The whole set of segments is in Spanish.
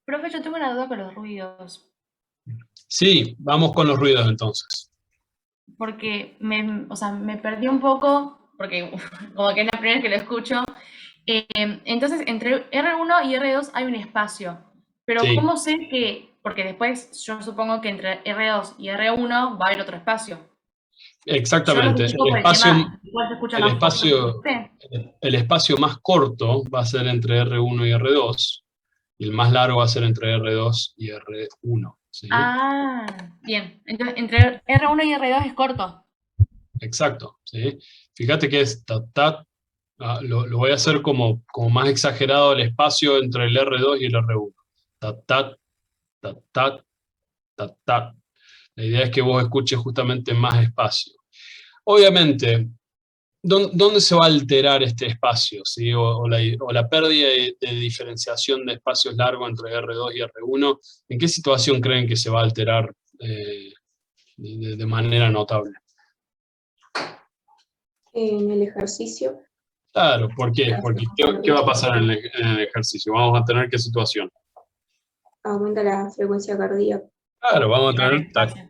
Profe, yo tengo una duda con los ruidos, Sí, vamos con los ruidos entonces. porque o sea, me perdí un poco, porque como que es la primera vez que lo escucho. Entonces, entre R1 y R2 hay un espacio, pero Sí, ¿cómo sé que, porque después yo supongo que entre R2 y R1 va a haber otro espacio? Yo lo exactamente. critico por el tema, igual se escucha El más corto que espacio, usted. el espacio más corto va a ser entre R1 y R2, y el más largo va a ser entre R2 y R1, ¿sí? Ah, bien. Entonces, entre R1 y R2 es corto. Exacto, ¿sí? Fíjate que es ta, ta, lo voy a hacer como más exagerado el espacio entre el R2 y el R1. Ta, ta, ta, ta, ta, ta. La idea es que vos escuches justamente más espacio. Obviamente, ¿dónde se va a alterar este espacio? ¿Sí? O la pérdida de diferenciación de espacios largos entre R2 y R1, ¿en qué situación creen que se va a alterar de manera notable? En el ejercicio Claro, ¿por qué? hace Porque más ¿qué va a ritmo, pasar en el ejercicio? ¿Vamos a tener qué situación? aumenta la frecuencia cardíaca. Claro, vamos a Y va al tener espacio.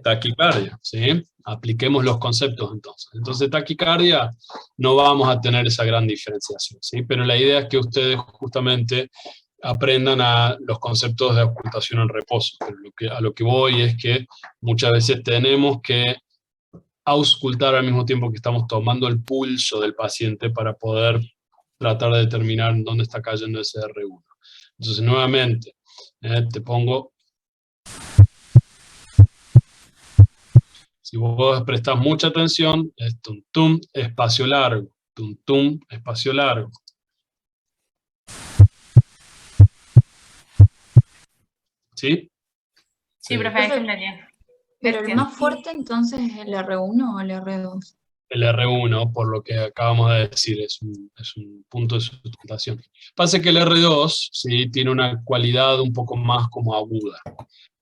taquicardia, ¿sí? Apliquemos los conceptos entonces. Entonces, taquicardia no vamos a tener esa gran diferenciación, ¿sí? Pero la idea es que ustedes justamente aprendan a los conceptos de ocultación en reposo. Pero a lo que voy es que muchas veces tenemos que auscultar al mismo tiempo que estamos tomando el pulso del paciente para poder tratar de determinar dónde está cayendo ese R1. Entonces, nuevamente, te pongo. Si vos prestás mucha atención, es tum tum, espacio largo, tum tum, espacio largo. ¿Sí? Sí, Eh, profe, se Profe, entendió. pero el más fuerte entonces es el R1 o el R2. el R1, por lo que acabamos de decir, es un punto de sustentación. Pasa que el R2, ¿sí?, tiene una cualidad un poco más como aguda.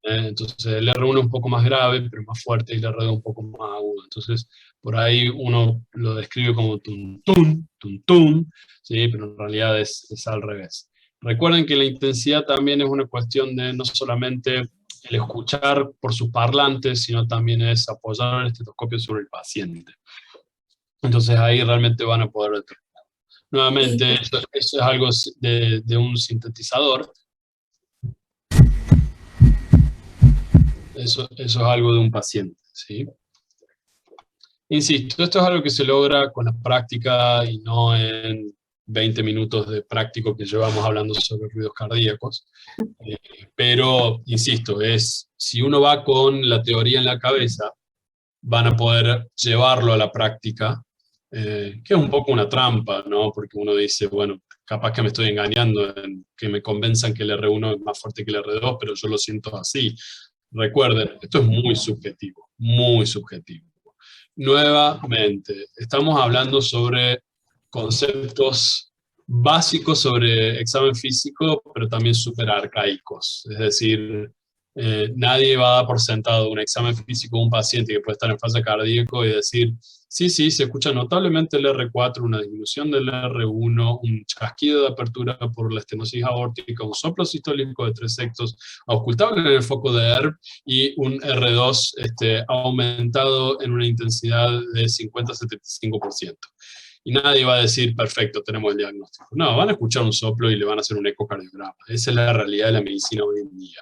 Entonces el R1 es un poco más grave, pero más fuerte, y el R2 un poco más agudo. Entonces, por ahí uno lo describe como tum tum, ¿sí? Pero en realidad es al revés. Recuerden que la intensidad también es una cuestión de no solamente el escuchar por sus parlantes, sino también es apoyar el estetoscopio sobre el paciente. Entonces ahí realmente van a poder determinar. Y Nuevamente, eso es algo de un sintetizador. Eso es algo de un paciente, ¿sí? Insisto, esto es algo que se logra con la práctica y no en 20 minutos de práctico que llevamos hablando sobre ruidos cardíacos. Pero, insisto, si uno va con la teoría en la cabeza, van a poder llevarlo a la práctica, que es un poco una trampa, ¿no? Porque uno dice, bueno, capaz que me estoy engañando en que me convenzan que el R1 es más fuerte que el R2, pero yo lo siento así. Recuerden, esto es muy subjetivo, muy subjetivo. Nuevamente, estamos hablando sobre conceptos básicos sobre examen físico, pero también súper arcaicos. Es decir, nadie va a dar por sentado un examen físico de un paciente que puede estar en fase cardíaco y decir, sí, sí, se escucha notablemente el R4, una disminución del R1, un chasquido de apertura por la estenosis aórtica, un soplo sistólico de 3 sextos auscultable en el foco de ERP y un R2 aumentado en una intensidad de 50-75%. Y nadie va a decir, perfecto, tenemos el diagnóstico. No, van a escuchar un soplo y le van a hacer un ecocardiograma. Esa es la realidad de la medicina hoy en día.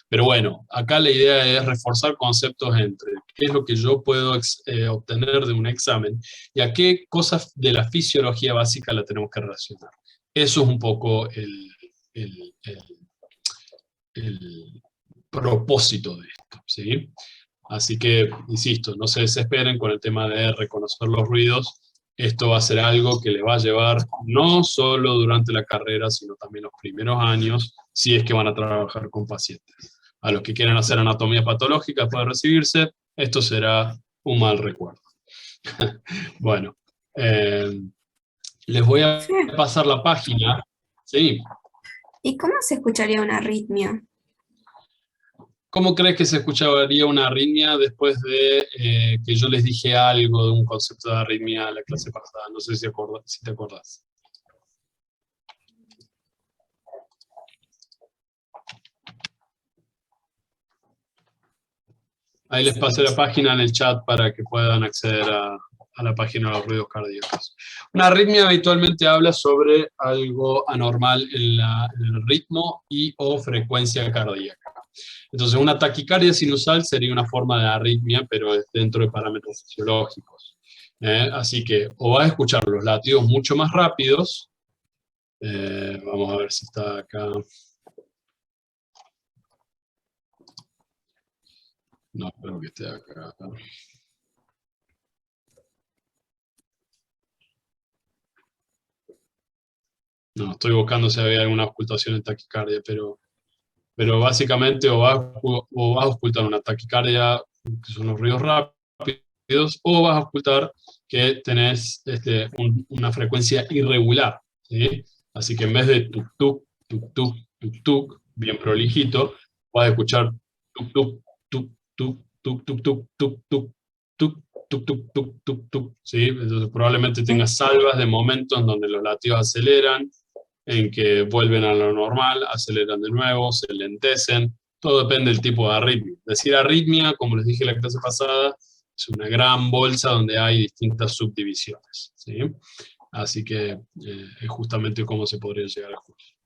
Pero bueno, acá la idea es reforzar conceptos entre qué es lo que yo puedo obtener de un examen y a qué cosas de la fisiología básica la tenemos que relacionar. Eso es un poco el, el propósito de esto, ¿sí? Así que, insisto, no se desesperen con el tema de reconocer los ruidos. Esto va a ser algo que le va a llevar no solo durante la carrera, sino también los primeros años, si es que van a trabajar con pacientes. A los que quieran hacer anatomía patológica para recibirse, esto será un mal recuerdo. Bueno, les voy a Profe, pasar la página. Sí. ¿y cómo se escucharía una arritmia? ¿Cómo crees que se escucharía una arritmia después de que yo les dije algo de un concepto de arritmia en la clase pasada? No sé si te acordás. Ahí les pasé la página en el chat para que puedan acceder a la página de los ruidos cardíacos. Una arritmia habitualmente habla sobre algo anormal en el ritmo y o frecuencia cardíaca. Entonces, una taquicardia sinusal sería una forma de arritmia, pero es dentro de parámetros fisiológicos. Así que, o vas a escuchar los latidos mucho más rápidos. Vamos a ver si está acá. No, espero que esté acá. No, estoy buscando si había alguna ocultación en taquicardia, pero básicamente o vas a ocultar una taquicardia, que son los ruidos rápidos, o vas a ocultar que tenés una frecuencia irregular, ¿sí? Así que en vez de tuk-tuk, tuk-tuk, tuk-tuk, bien prolijito, vas a escuchar tuk-tuk, tuk-tuk, tuk-tuk, tuk-tuk, tuk-tuk, tuk-tuk, tuk-tuk, tuk, ¿sí? Entonces probablemente tengas salvas de momentos donde los latidos aceleran, en que vuelven a lo normal, aceleran de nuevo, se lentecen, todo depende del tipo de arritmia. Decir arritmia, como les dije en la clase pasada, es una gran bolsa donde hay distintas subdivisiones, ¿sí? Así que es justamente cómo se podría llegar a escuchar.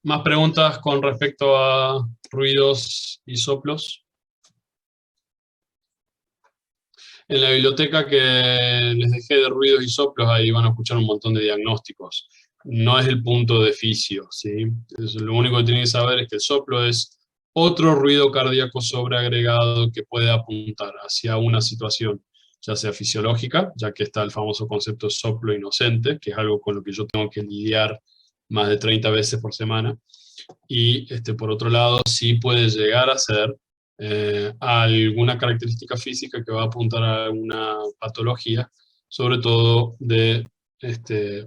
¿Más preguntas con respecto a ruidos y soplos? En la biblioteca que les dejé de ruidos y soplos, ahí van a escuchar un montón de diagnósticos. No es el punto de fisio, ¿sí? Entonces, lo único que tienen que saber es que el soplo es otro ruido cardíaco sobreagregado que puede apuntar hacia una situación, ya sea fisiológica, ya que está el famoso concepto de soplo inocente, que es algo con lo que yo tengo que lidiar más de 30 veces por semana. Y por otro lado, sí puede llegar a ser alguna característica física que va a apuntar a una patología, sobre todo de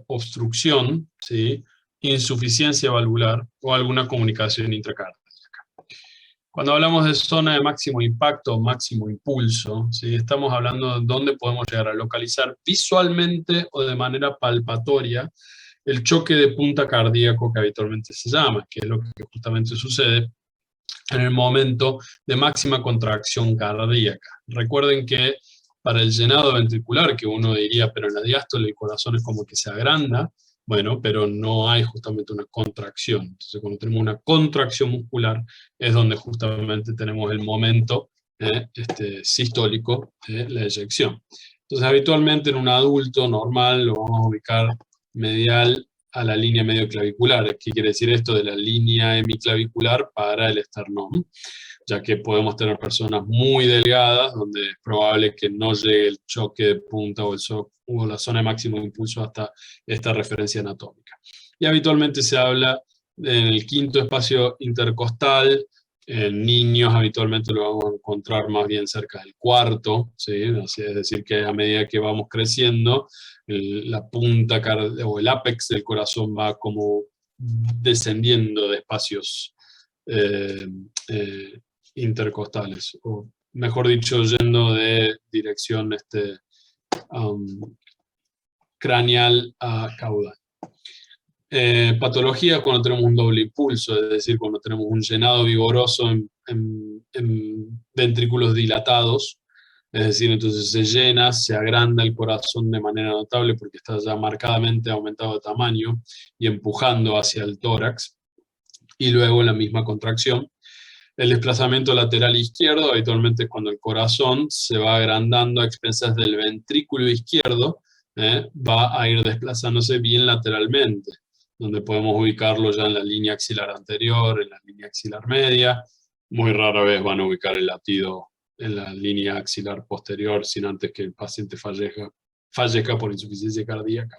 obstrucción, ¿sí? Insuficiencia valvular o alguna comunicación intracardíaca. Cuando hablamos de zona de máximo impacto, máximo impulso, ¿sí? Estamos hablando de dónde podemos llegar a localizar visualmente o de manera palpatoria el choque de punta cardíaco que habitualmente se llama, que es lo que justamente sucede en el momento de máxima contracción cardíaca. Recuerden que para el llenado ventricular, que uno diría, pero en la diástole el corazón es como que se agranda, bueno, pero no hay justamente una contracción. Entonces, cuando tenemos una contracción muscular, es donde justamente tenemos el momento sistólico de la eyección. Entonces, habitualmente en un adulto normal lo vamos a ubicar medial a la línea medio clavicular. ¿Qué quiere decir esto de la línea hemiclavicular para el esternón? Ya que podemos tener personas muy delgadas, donde es probable que no llegue el choque de punta o la zona de máximo impulso hasta esta referencia anatómica. Y habitualmente se habla en el quinto espacio intercostal. En niños habitualmente lo vamos a encontrar más bien cerca del cuarto, ¿sí? Así es decir, que a medida que vamos creciendo, la punta o el ápex del corazón va como descendiendo de espacios intercostales, o mejor dicho, yendo de dirección craneal a caudal. Patología cuando tenemos un doble impulso, es decir, cuando tenemos un llenado vigoroso en ventrículos dilatados, es decir, entonces se llena, se agranda el corazón de manera notable porque está ya marcadamente aumentado de tamaño y empujando hacia el tórax, y luego la misma contracción. El desplazamiento lateral izquierdo habitualmente es cuando el corazón se va agrandando a expensas del ventrículo izquierdo, va a ir desplazándose bien lateralmente, donde podemos ubicarlo ya en la línea axilar anterior, en la línea axilar media. Muy rara vez van a ubicar el latido en la línea axilar posterior sin antes que el paciente fallezca por insuficiencia cardíaca.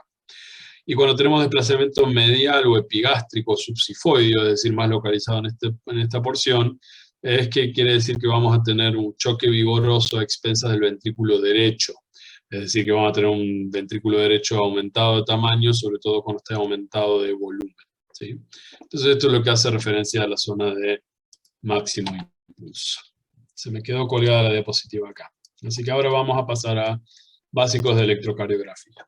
Y cuando tenemos desplazamiento medial o epigástrico subsifoideo, es decir, más localizado en esta porción, es que quiere decir que vamos a tener un choque vigoroso a expensas del ventrículo derecho. Es decir, que vamos a tener un ventrículo derecho aumentado de tamaño, sobre todo cuando esté aumentado de volumen, ¿sí? Entonces esto es lo que hace referencia a la zona de máximo impulso. Se me quedó colgada la diapositiva acá. Así que ahora vamos a pasar a básicos de electrocardiografía.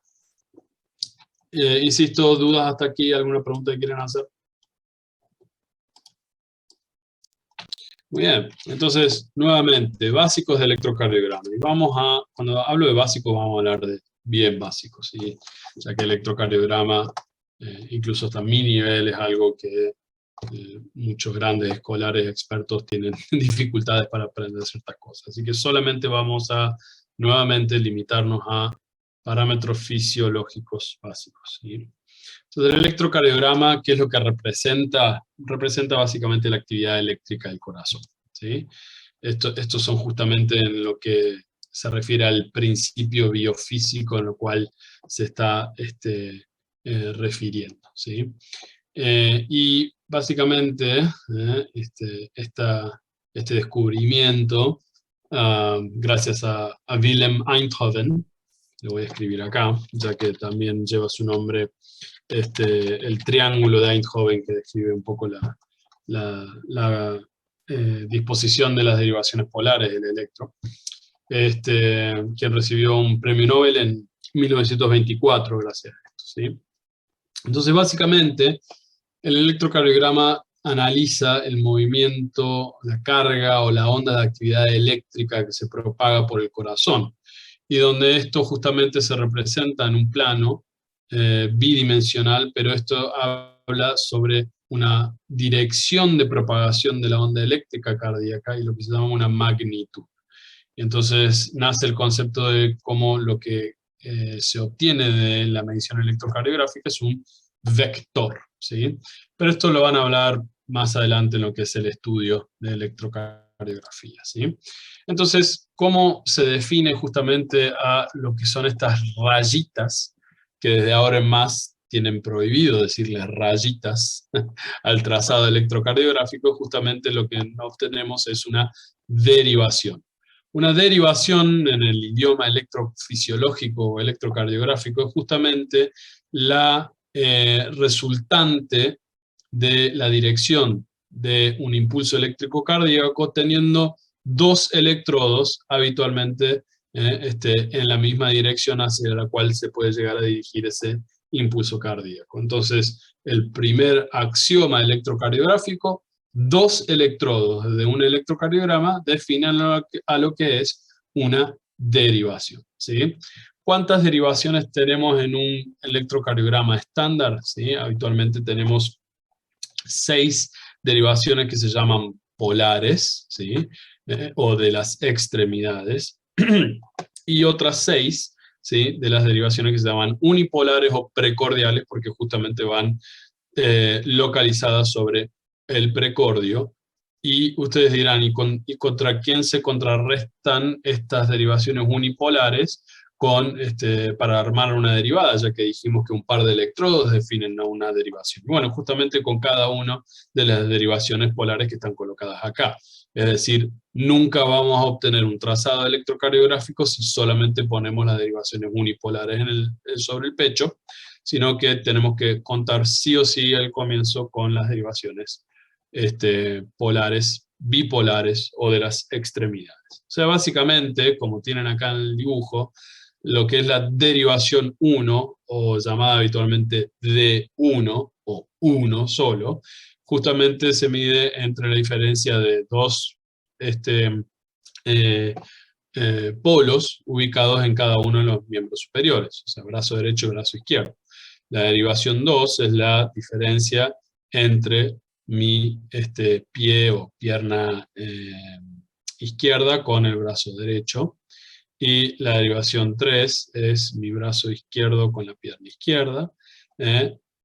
Insisto, dudas hasta aquí, ¿alguna pregunta que quieran hacer? Muy bien, entonces, nuevamente, básicos de electrocardiograma. Y cuando hablo de básicos, vamos a hablar de bien básicos, ¿sí? Ya que electrocardiograma, incluso hasta mi nivel, es algo que muchos grandes escolares expertos tienen dificultades para aprender ciertas cosas. Así que solamente vamos a, nuevamente, limitarnos a parámetros fisiológicos básicos, ¿sí? Entonces, el electrocardiograma, ¿qué es lo que representa? Representa básicamente la actividad eléctrica del corazón, ¿sí? Estos son justamente en lo que se refiere al principio biofísico en lo cual se está refiriendo, ¿sí? Y básicamente, este descubrimiento, gracias a Wilhelm Einthoven, lo voy a escribir acá, ya que también lleva su nombre el triángulo de Einthoven, que describe un poco la disposición de las derivaciones polares del electro, quien recibió un premio Nobel en 1924 gracias a esto, ¿sí? Entonces, básicamente, el electrocardiograma analiza el movimiento, la carga o la onda de actividad eléctrica que se propaga por el corazón, y donde esto justamente se representa en un plano bidimensional, pero esto habla sobre una dirección de propagación de la onda eléctrica cardíaca y lo que se llama una magnitud. Y entonces nace el concepto de cómo lo que se obtiene de la medición electrocardiográfica es un vector, ¿sí? Pero esto lo van a hablar más adelante en lo que es el estudio de electrocardiografía, ¿sí? Entonces, ¿cómo se define justamente a lo que son estas rayitas, que desde ahora en más tienen prohibido decirles rayitas al trazado electrocardiográfico? Justamente lo que obtenemos es una derivación. Una derivación en el idioma electrofisiológico o electrocardiográfico es justamente la resultante de la dirección de un impulso eléctrico cardíaco teniendo dos electrodos habitualmente en la misma dirección hacia la cual se puede llegar a dirigir ese impulso cardíaco. Entonces, el primer axioma electrocardiográfico: dos electrodos de un electrocardiograma definen a lo que es una derivación, ¿sí? ¿Cuántas derivaciones tenemos en un electrocardiograma estándar? ¿Sí? Habitualmente tenemos 6 derivaciones que se llaman polares, ¿sí? O de las extremidades, y otras 6, ¿sí? De las derivaciones que se llaman unipolares o precordiales, porque justamente van localizadas sobre el precordio. Y ustedes dirán, ¿y contra quién se contrarrestan estas derivaciones unipolares para armar una derivada, ya que dijimos que un par de electrodos definen una derivación? Bueno, justamente con cada una de las derivaciones polares que están colocadas acá. Es decir, nunca vamos a obtener un trazado electrocardiográfico si solamente ponemos las derivaciones unipolares sobre el pecho, sino que tenemos que contar sí o sí al comienzo con las derivaciones polares, bipolares o de las extremidades. O sea, básicamente, como tienen acá en el dibujo, lo que es la derivación 1, o llamada habitualmente D1, o 1 solo, justamente se mide entre la diferencia de dos polos ubicados en cada uno de los miembros superiores, o sea, brazo derecho y brazo izquierdo. La derivación 2 es la diferencia entre mi pie o pierna izquierda con el brazo derecho, y la derivación 3 es mi brazo izquierdo con la pierna izquierda,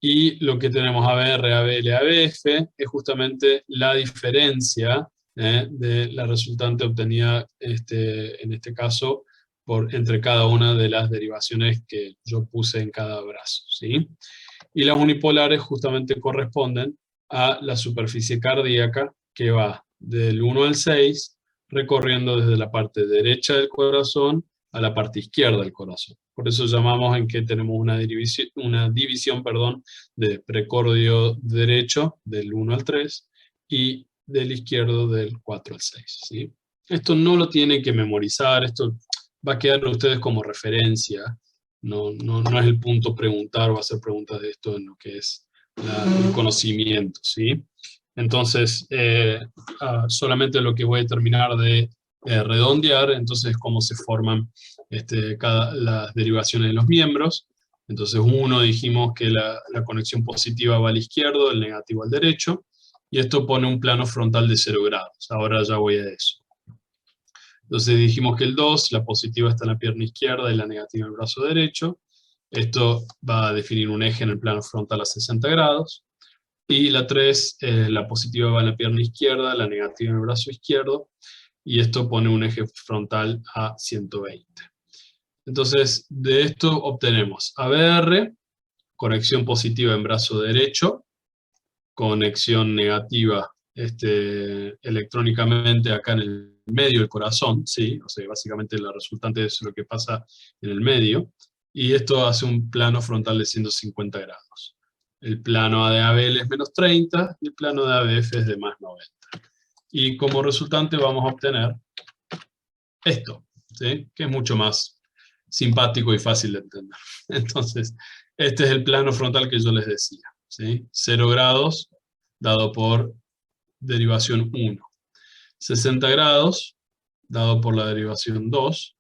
y lo que tenemos ABR, ABL, ABF es justamente la diferencia de la resultante obtenida en este caso entre cada una de las derivaciones que yo puse en cada brazo, ¿sí? Y las unipolares justamente corresponden a la superficie cardíaca, que va del 1 al 6, recorriendo desde la parte derecha del corazón a la parte izquierda del corazón. Por eso llamamos en que tenemos una división de precordio derecho del 1 al 3 y del izquierdo del 4 al 6, ¿sí? Esto no lo tienen que memorizar, esto va a quedar a ustedes como referencia. No es el punto preguntar o hacer preguntas de esto en lo que es el conocimiento, ¿sí? Entonces, solamente lo que voy a terminar de redondear, entonces cómo se forman las derivaciones de los miembros. Entonces 1 dijimos que la conexión positiva va al izquierdo, el negativo al derecho, y esto pone un plano frontal de 0 grados. Ahora ya voy a eso. Entonces dijimos que el 2, la positiva está en la pierna izquierda y la negativa en el brazo derecho. Esto va a definir un eje en el plano frontal a 60 grados. Y la 3, la positiva va en la pierna izquierda, la negativa en el brazo izquierdo, y esto pone un eje frontal a 120. Entonces, de esto obtenemos ABR, conexión positiva en brazo derecho, conexión negativa electrónicamente acá en el medio del corazón, ¿sí? O sea, básicamente la resultante es lo que pasa en el medio, y esto hace un plano frontal de 150 grados. El plano de ABL es menos 30, y el plano de ABF es de más 90. Y como resultante vamos a obtener esto, ¿sí? Que es mucho más simpático y fácil de entender. Entonces, este es el plano frontal que yo les decía, ¿sí? 0 grados dado por derivación 1. 60 grados dado por la derivación 2,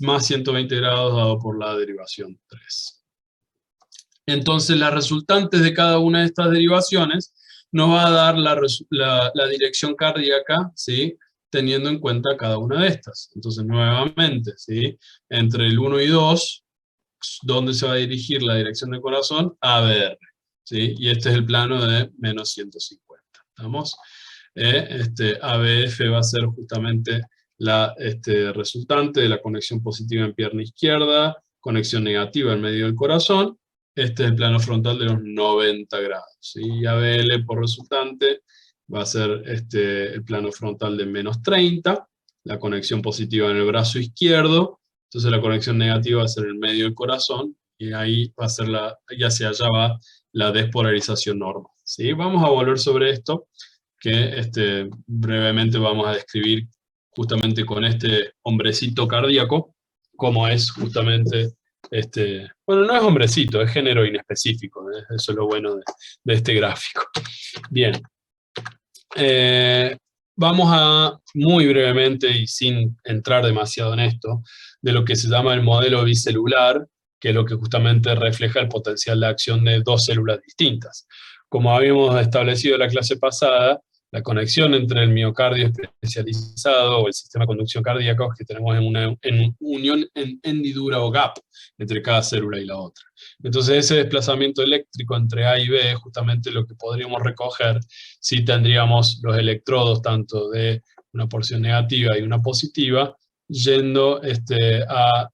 más 120 grados dado por la derivación 3. Entonces, las resultantes de cada una de estas derivaciones nos va a dar la dirección cardíaca, ¿sí? Teniendo en cuenta cada una de estas. Entonces, nuevamente, ¿sí? Entre el 1 y 2, ¿dónde se va a dirigir la dirección del corazón? ABR, ¿sí? Y este es el plano de menos 150. ¿Estamos? ABF va a ser justamente la resultante de la conexión positiva en pierna izquierda, conexión negativa en medio del corazón. Este es el plano frontal de los 90 grados. ¿Sí? Y ABL por resultante va a ser el plano frontal de menos 30, la conexión positiva en el brazo izquierdo, entonces la conexión negativa va a ser en el medio del corazón, y ahí va a ser y hacia allá va la despolarización normal. ¿Sí? Vamos a volver sobre esto, que brevemente vamos a describir justamente con este hombrecito cardíaco, cómo es justamente, bueno, no es hombrecito, es género inespecífico, ¿eh? Eso es lo bueno de este gráfico. Bien. Vamos a, muy brevemente y sin entrar demasiado en esto, de lo que se llama el modelo bicelular, que es lo que justamente refleja el potencial de acción de dos células distintas. Como habíamos establecido en la clase pasada, la conexión entre el miocardio especializado o el sistema de conducción cardíaca que tenemos en unión en hendidura o gap entre cada célula y la otra. Entonces ese desplazamiento eléctrico entre A y B es justamente lo que podríamos recoger si tendríamos los electrodos tanto de una porción negativa y una positiva, yendo a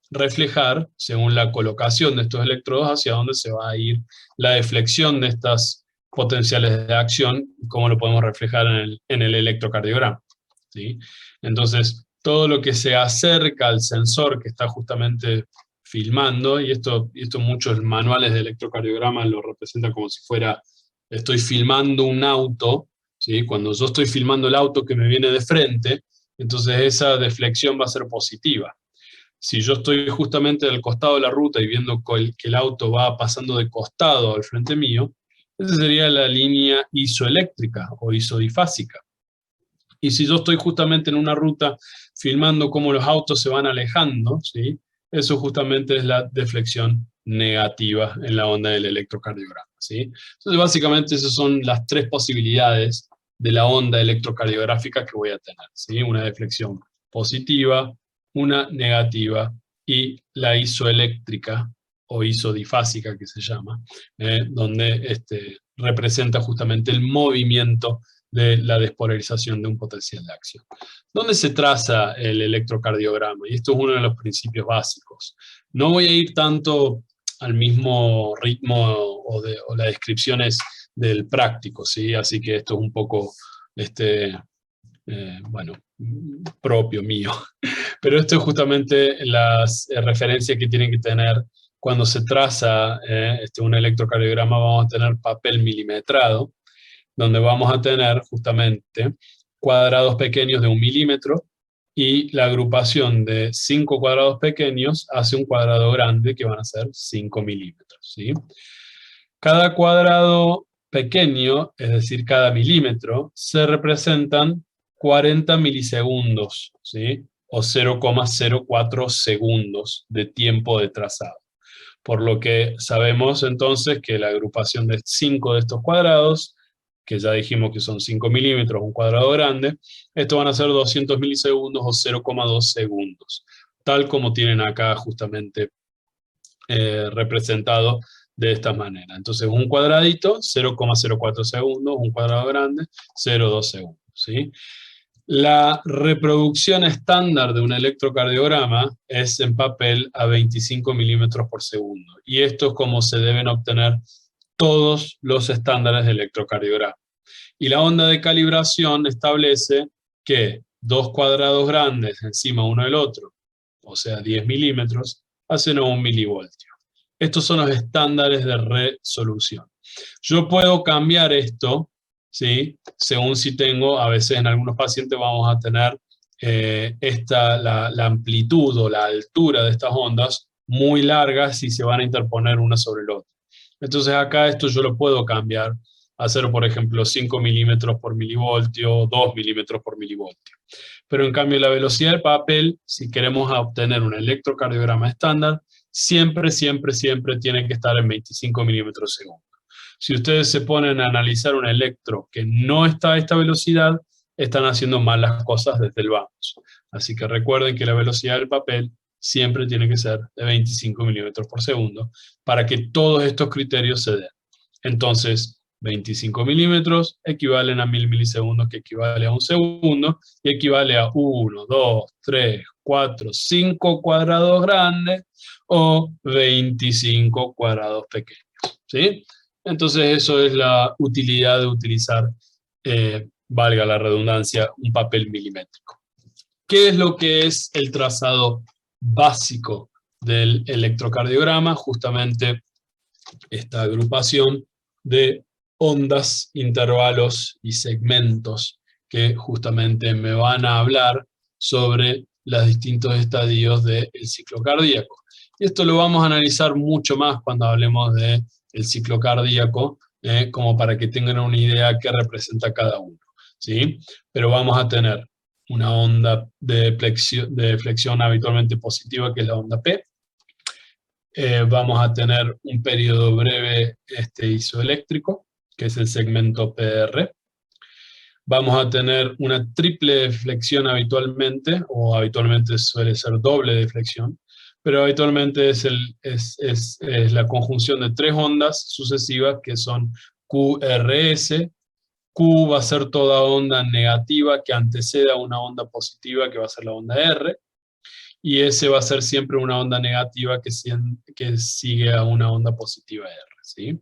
reflejar, según la colocación de estos electrodos, hacia dónde se va a ir la deflexión de estas potenciales de acción, cómo lo podemos reflejar en el electrocardiograma, ¿sí? Entonces, todo lo que se acerca al sensor que está justamente filmando, y esto muchos manuales de electrocardiograma lo representan como si fuera, estoy filmando un auto, ¿sí? Cuando yo estoy filmando el auto que me viene de frente, entonces esa deflexión va a ser positiva. Si yo estoy justamente del costado de la ruta y viendo que el auto va pasando de costado al frente mío, esa sería la línea isoeléctrica o isodifásica. Y si yo estoy justamente en una ruta filmando cómo los autos se van alejando, ¿sí? Eso justamente es la deflexión negativa en la onda del electrocardiograma, ¿sí? Entonces básicamente esas son las tres posibilidades de la onda electrocardiográfica que voy a tener, ¿sí? Una deflexión positiva, una negativa y la isoeléctrica o isodifásica que se llama, donde representa justamente el movimiento de la despolarización de un potencial de acción. ¿Dónde se traza el electrocardiograma? Y esto es uno de los principios básicos. No voy a ir tanto al mismo ritmo o las descripciones del práctico, ¿sí? Así que esto es un poco, bueno, propio mío. Pero esto es justamente las referencias que tienen que tener cuando se traza un electrocardiograma. Vamos a tener papel milimetrado, donde vamos a tener justamente cuadrados pequeños de 1 milímetro, y la agrupación de 5 cuadrados pequeños hace un cuadrado grande que van a ser 5 milímetros, ¿sí? Cada cuadrado pequeño, es decir, cada milímetro, se representan 40 milisegundos, ¿sí? O 0,04 segundos de tiempo de trazado. Por lo que sabemos entonces que la agrupación de 5 de estos cuadrados, que ya dijimos que son 5 milímetros, un cuadrado grande, estos van a ser 200 milisegundos o 0,2 segundos, tal como tienen acá justamente representado de esta manera. Entonces un cuadradito, 0,04 segundos, un cuadrado grande, 0,2 segundos, ¿sí? La reproducción estándar de un electrocardiograma es en papel a 25 milímetros por segundo. Y esto es como se deben obtener todos los estándares de electrocardiograma. Y la onda de calibración establece que dos cuadrados grandes encima uno del otro, o sea 10 milímetros, hacen 1 milivoltio. Estos son los estándares de resolución. Yo puedo cambiar esto, ¿sí? Según si tengo, a veces en algunos pacientes vamos a tener la amplitud o la altura de estas ondas muy largas y se van a interponer una sobre el otro. Entonces acá esto yo lo puedo cambiar, hacer por ejemplo 5 milímetros por milivoltio, 2 milímetros por milivoltio. Pero en cambio la velocidad del papel, si queremos obtener un electrocardiograma estándar, siempre tiene que estar en 25 milímetros segundo. Si ustedes se ponen a analizar un electro que no está a esta velocidad, están haciendo mal las cosas desde el vamos. Así que recuerden que la velocidad del papel siempre tiene que ser de 25 milímetros por segundo para que todos estos criterios se den. Entonces, 25 milímetros equivalen a 1000 milisegundos, que equivale a un segundo, y equivale a 1, 2, 3, 4, 5 cuadrados grandes o 25 cuadrados pequeños, ¿sí? Entonces eso es la utilidad de utilizar, valga la redundancia, un papel milimétrico. ¿Qué es lo que es el trazado básico del electrocardiograma? Justamente esta agrupación de ondas, intervalos y segmentos que justamente me van a hablar sobre los distintos estadios del ciclo cardíaco. Y esto lo vamos a analizar mucho más cuando hablemos del ciclo cardíaco, como para que tengan una idea qué representa cada uno, ¿sí? Pero vamos a tener una onda de flexión habitualmente positiva, que es la onda P. Vamos a tener un periodo breve isoeléctrico, que es el segmento PR. Vamos a tener una triple flexión habitualmente, o habitualmente suele ser doble de flexión, pero habitualmente es la conjunción de 3 ondas sucesivas que son QRS. Q va a ser toda onda negativa que antecede a una onda positiva, que va a ser la onda R, y S va a ser siempre una onda negativa que sigue a una onda positiva R, ¿sí?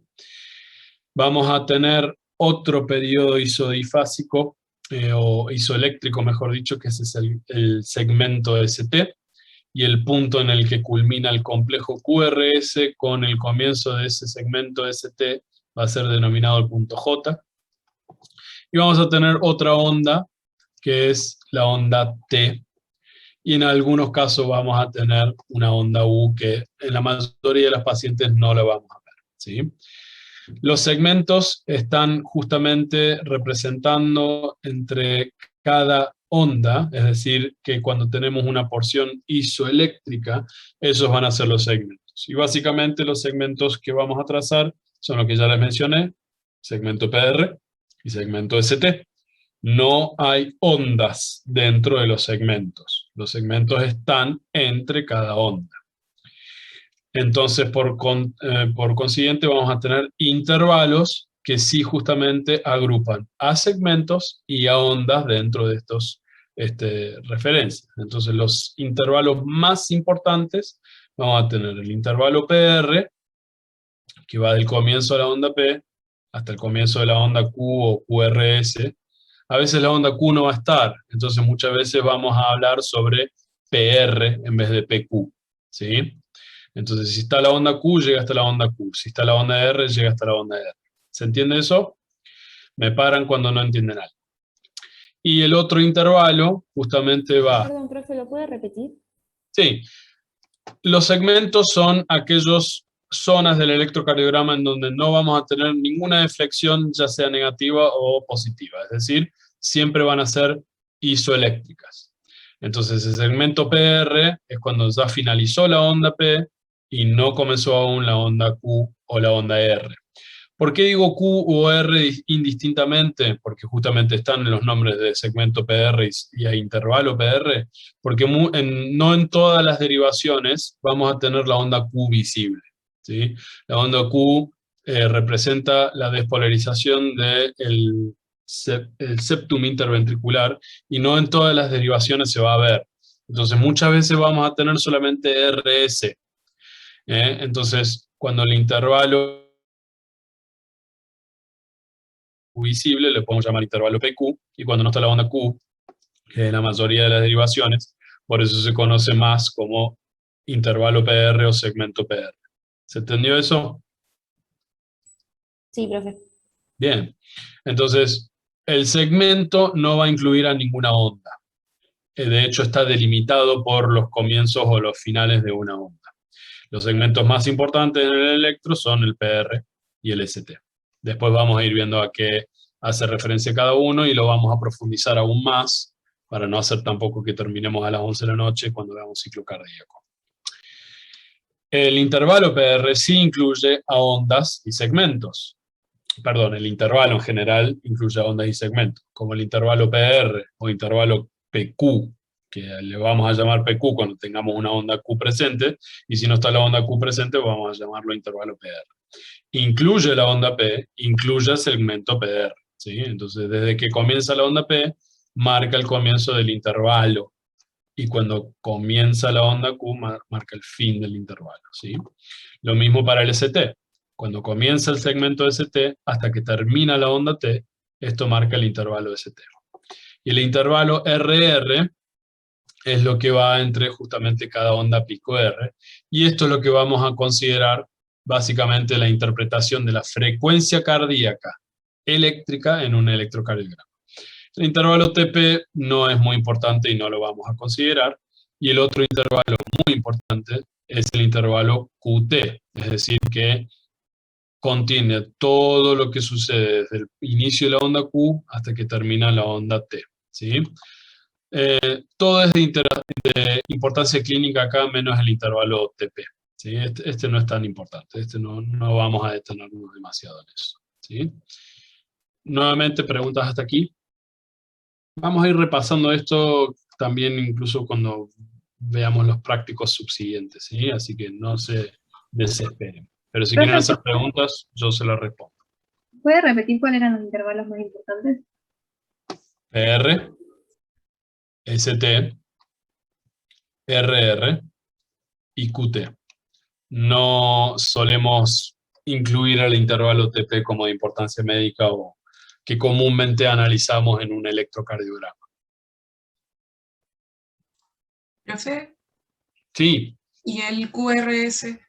Vamos a tener otro periodo isodifásico, o isoeléctrico mejor dicho, que ese es el segmento ST, y el punto en el que culmina el complejo QRS con el comienzo de ese segmento ST va a ser denominado el punto J. Y vamos a tener otra onda, que es la onda T, y en algunos casos vamos a tener una onda U, que en la mayoría de los pacientes no la vamos a ver, ¿sí? Los segmentos están justamente representando entre cada onda, es decir, que cuando tenemos una porción isoeléctrica, esos van a ser los segmentos. Y básicamente los segmentos que vamos a trazar son los que ya les mencioné, segmento PR y segmento ST. No hay ondas dentro de los segmentos. Los segmentos están entre cada onda. Entonces, por consiguiente, vamos a tener intervalos que sí justamente agrupan a segmentos y a ondas dentro de estos referencias. Entonces, los intervalos más importantes, vamos a tener el intervalo PR, que va del comienzo de la onda P hasta el comienzo de la onda Q o QRS. A veces la onda Q no va a estar, entonces muchas veces vamos a hablar sobre PR en vez de PQ, ¿sí? Entonces, si está la onda Q, llega hasta la onda Q. Si está la onda R, llega hasta la onda R. ¿Se entiende eso? Me paran cuando no entienden algo. Y el otro intervalo justamente va... Perdón, profe, ¿lo puede repetir? Sí. Los segmentos son aquellos zonas del electrocardiograma en donde no vamos a tener ninguna deflexión, ya sea negativa o positiva, es decir, siempre van a ser isoeléctricas. Entonces el segmento PR es cuando ya finalizó la onda P y no comenzó aún la onda Q o la onda R. ¿Por qué digo Q o R indistintamente? Porque justamente están en los nombres de segmento PR y a intervalo PR, porque no en todas las derivaciones vamos a tener la onda Q visible, ¿sí? La onda Q representa la despolarización del septum interventricular y no en todas las derivaciones se va a ver. Entonces muchas veces vamos a tener solamente RS. Entonces cuando el intervalo visible le podemos llamar intervalo PQ, y cuando no está la onda Q, que es la mayoría de las derivaciones, por eso se conoce más como intervalo PR o segmento PR. ¿Se entendió eso? Sí, profe. Bien, entonces el segmento no va a incluir a ninguna onda. De hecho está delimitado por los comienzos o los finales de una onda. Los segmentos más importantes en el electro son el PR y el ST. Después vamos a ir viendo a qué hace referencia cada uno y lo vamos a profundizar aún más para no hacer tampoco que terminemos a las 11 de la noche cuando veamos ciclo cardíaco. El intervalo PR sí incluye a ondas y segmentos. Perdón, el intervalo en general incluye a ondas y segmentos, como el intervalo PR o intervalo PQ, que le vamos a llamar PQ cuando tengamos una onda Q presente, y si no está la onda Q presente vamos a llamarlo intervalo PR. Incluye la onda P, incluye el segmento PR, ¿sí? Entonces desde que comienza la onda P, marca el comienzo del intervalo, y cuando comienza la onda Q, marca el fin del intervalo, ¿sí? Lo mismo para el ST. Cuando comienza el segmento ST hasta que termina la onda T, esto marca el intervalo ST. Y el intervalo RR es lo que va entre justamente cada onda pico R, y esto es lo que vamos a considerar básicamente la interpretación de la frecuencia cardíaca eléctrica en un electrocardiograma. El intervalo TP no es muy importante y no lo vamos a considerar, y el otro intervalo muy importante es el intervalo QT, es decir que contiene todo lo que sucede desde el inicio de la onda Q hasta que termina la onda T, ¿sí? Todo es de importancia clínica acá, menos el intervalo TP, ¿sí? Este no es tan importante, no vamos a detenernos demasiado en eso, ¿sí? Nuevamente, preguntas hasta aquí. Vamos a ir repasando esto también incluso cuando veamos los prácticos subsiguientes, ¿sí? Así que no se desesperen. Pero si quieren hacer preguntas, yo se las respondo. ¿Puede repetir cuáles eran los intervalos más importantes? PR, ST, RR y QT. No solemos incluir el intervalo TP como de importancia médica o que comúnmente analizamos en un electrocardiograma. ¿Profe? Sí. ¿Y el QRS?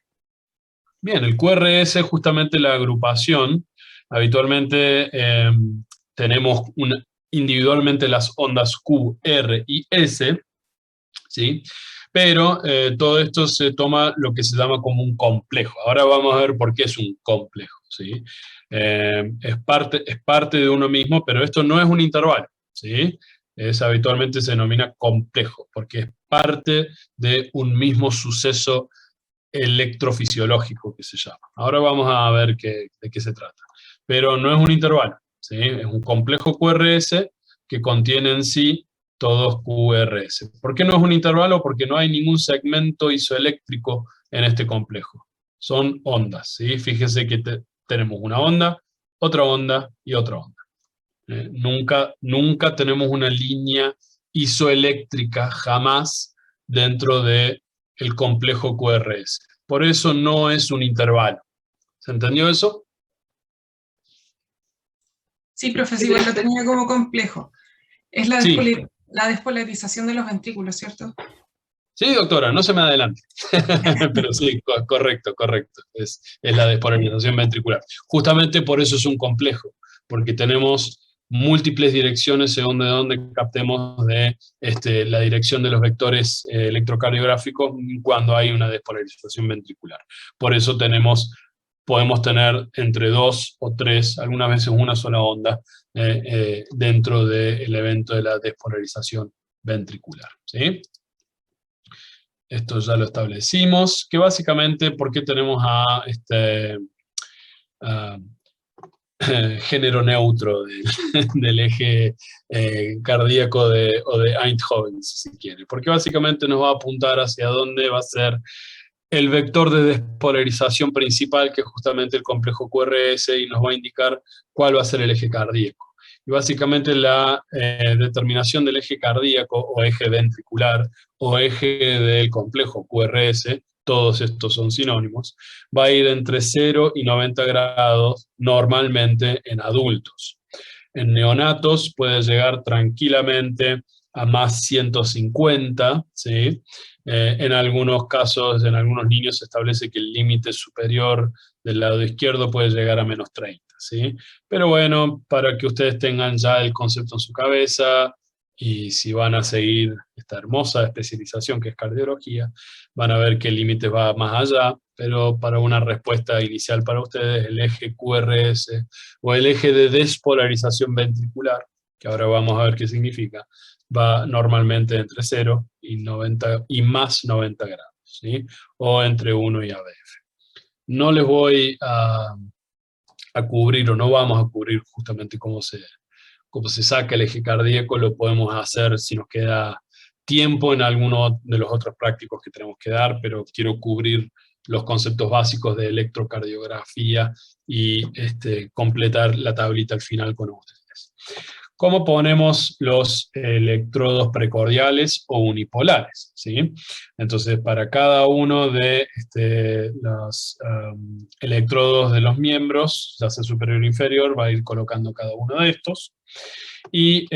Bien, el QRS es justamente la agrupación. Habitualmente tenemos individualmente las ondas Q, R y S, ¿sí? Pero todo esto se toma lo que se llama como un complejo. Ahora vamos a ver por qué es un complejo, ¿sí? Es parte de uno mismo, pero esto no es un intervalo, ¿sí? Habitualmente se denomina complejo, porque es parte de un mismo suceso electrofisiológico que se llama. Ahora vamos a ver de qué se trata. Pero no es un intervalo, ¿sí? Es un complejo QRS que contiene en sí todos QRS. ¿Por qué no es un intervalo? Porque no hay ningún segmento isoeléctrico en este complejo. Son ondas, ¿sí? Fíjense que tenemos una onda y otra onda. Nunca tenemos una línea isoeléctrica, jamás, dentro del complejo QRS. Por eso no es un intervalo. ¿Se entendió eso? Sí, profe, igual lo tenía como complejo. Es la, Sí. La despolarización de los ventrículos, ¿cierto? Sí, doctora, no se me adelante. Pero sí, correcto. Es la despolarización ventricular. Justamente por eso es un complejo, porque tenemos múltiples direcciones según de dónde captemos de la dirección de los vectores electrocardiográficos cuando hay una despolarización ventricular. Por eso podemos tener entre 2 o 3, algunas veces una sola onda, dentro del evento de la despolarización ventricular, ¿sí? Esto ya lo establecimos, que básicamente, ¿por qué tenemos a género neutro del eje cardíaco o de Einthoven, si se quiere? Porque básicamente nos va a apuntar hacia dónde va a ser el vector de despolarización principal, que es justamente el complejo QRS, y nos va a indicar cuál va a ser el eje cardíaco. Y básicamente la determinación del eje cardíaco o eje ventricular o eje del complejo QRS, todos estos son sinónimos, va a ir entre 0 y 90 grados normalmente en adultos. En neonatos puede llegar tranquilamente a más 150, ¿sí? En algunos casos, en algunos niños se establece que el límite superior del lado izquierdo puede llegar a menos 30, ¿sí? Pero bueno, para que ustedes tengan ya el concepto en su cabeza, y si van a seguir esta hermosa especialización que es cardiología, van a ver que el límite va más allá, pero para una respuesta inicial para ustedes, el eje QRS o el eje de despolarización ventricular, que ahora vamos a ver qué significa, va normalmente entre 0 y 90 y más 90 grados, ¿sí? O entre 1 y ABF. No les voy a cubrir, o no vamos a cubrir justamente cómo se saca el eje cardíaco. Lo podemos hacer si nos queda tiempo en alguno de los otros prácticos que tenemos que dar, pero quiero cubrir los conceptos básicos de electrocardiografía y completar la tablita al final con ustedes. ¿Cómo ponemos los electrodos precordiales o unipolares? ¿Sí? Entonces, para cada uno de los electrodos de los miembros, ya sea superior o inferior, va a ir colocando cada uno de estos. Y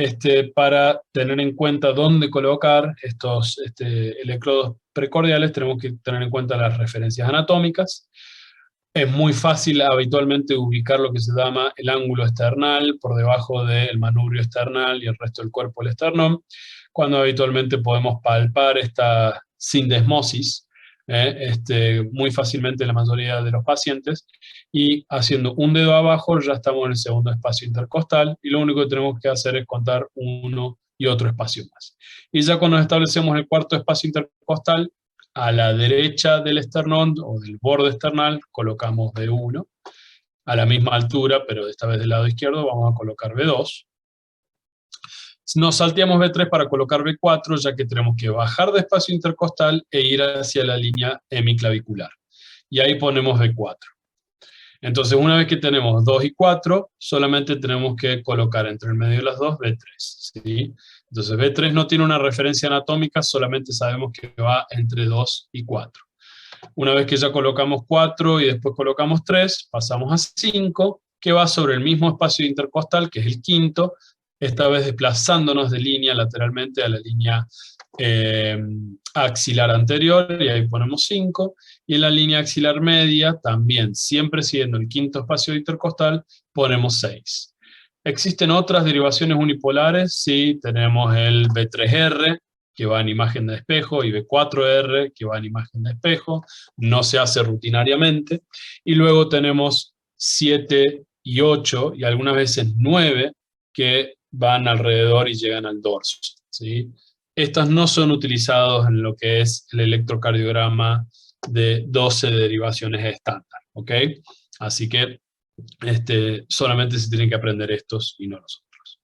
para tener en cuenta dónde colocar estos electrodos precordiales, tenemos que tener en cuenta las referencias anatómicas. Es muy fácil habitualmente ubicar lo que se llama el ángulo esternal por debajo del manubrio esternal y el resto del cuerpo del esternón, cuando habitualmente podemos palpar esta sindesmosis muy fácilmente en la mayoría de los pacientes, y haciendo un dedo abajo ya estamos en el segundo espacio intercostal, y lo único que tenemos que hacer es contar uno y otro espacio más. Y ya cuando establecemos el cuarto espacio intercostal, a la derecha del esternón o del borde esternal colocamos B1, a la misma altura, pero esta vez del lado izquierdo vamos a colocar B2. Nos salteamos B3 para colocar B4, ya que tenemos que bajar de espacio intercostal e ir hacia la línea hemiclavicular. Y ahí ponemos B4. Entonces, una vez que tenemos 2 y 4, solamente tenemos que colocar entre el medio de las dos B3, ¿sí? Entonces, B3 no tiene una referencia anatómica, solamente sabemos que va entre 2 y 4. Una vez que ya colocamos 4 y después colocamos 3, pasamos a 5, que va sobre el mismo espacio intercostal, que es el quinto, esta vez desplazándonos de línea lateralmente a la línea axilar anterior, y ahí ponemos 5, y en la línea axilar media, también, siempre siguiendo el quinto espacio intercostal, ponemos 6. ¿Existen otras derivaciones unipolares? Sí, tenemos el B3R, que va en imagen de espejo, y B4R, que va en imagen de espejo, no se hace rutinariamente, y luego tenemos 7 y 8, y algunas veces 9, que van alrededor y llegan al dorso, ¿sí? Estas no son utilizados en lo que es el electrocardiograma de 12 derivaciones estándar, ¿ok? Así que solamente se tienen que aprender estos y no los otros.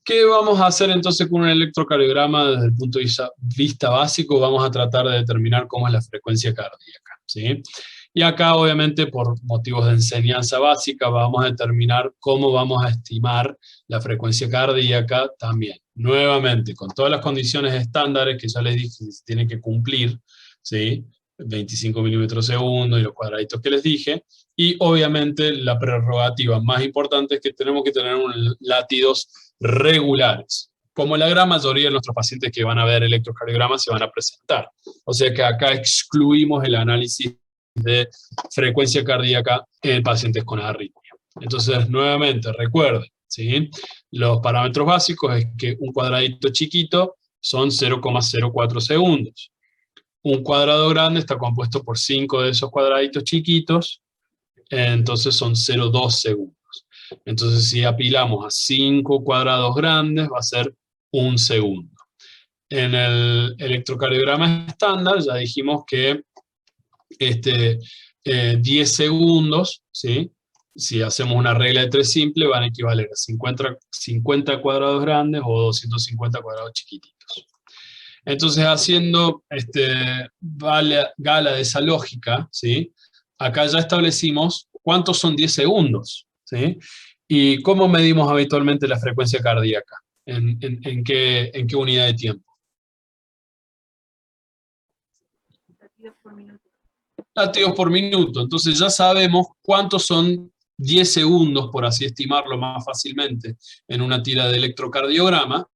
¿Qué vamos a hacer entonces con un electrocardiograma desde el punto de vista básico? Vamos a tratar de determinar cómo es la frecuencia cardíaca, ¿sí? Y acá, obviamente, por motivos de enseñanza básica, vamos a determinar cómo vamos a estimar la frecuencia cardíaca también. Nuevamente, con todas las condiciones estándares que ya les dije que se tienen que cumplir, ¿sí? 25 milímetros segundo y los cuadraditos que les dije. Y obviamente la prerrogativa más importante es que tenemos que tener unos latidos regulares, como la gran mayoría de nuestros pacientes que van a ver electrocardiogramas se van a presentar. O sea que acá excluimos el análisis de frecuencia cardíaca en pacientes con arritmia. Entonces, nuevamente, recuerden, ¿sí? Los parámetros básicos es que un cuadradito chiquito son 0,04 segundos. Un cuadrado grande está compuesto por 5 de esos cuadraditos chiquitos, entonces son 0,2 segundos. Entonces, si apilamos a 5 cuadrados grandes, va a ser 1 segundo. En el electrocardiograma estándar ya dijimos que 10 segundos, ¿sí? Si hacemos una regla de 3 simple, van a equivaler a 50 cuadrados grandes o 250 cuadrados chiquititos. Entonces, haciendo gala de esa lógica, ¿sí? Acá ya establecimos cuántos son 10 segundos, ¿sí? Y cómo medimos habitualmente la frecuencia cardíaca, en qué unidad de tiempo. Latidos por minuto. Entonces ya sabemos cuántos son 10 segundos, por así estimarlo más fácilmente, en una tira de electrocardiograma,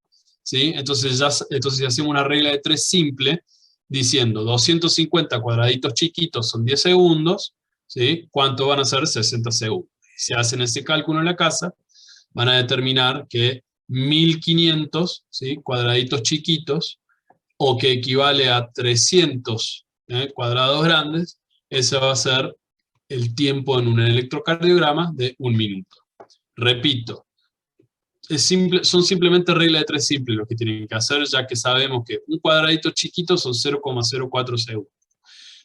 ¿sí? Entonces si hacemos una regla de 3 simple, diciendo 250 cuadraditos chiquitos son 10 segundos, ¿sí? ¿Cuánto van a ser? 60 segundos. Si hacen ese cálculo en la casa, van a determinar que 1500, ¿sí? Cuadraditos chiquitos, o que equivale a 300 cuadrados grandes, ese va a ser el tiempo en un electrocardiograma de 1 minuto. Repito, son simplemente reglas de 3 simples lo que tienen que hacer, ya que sabemos que un cuadradito chiquito son 0,04 segundos.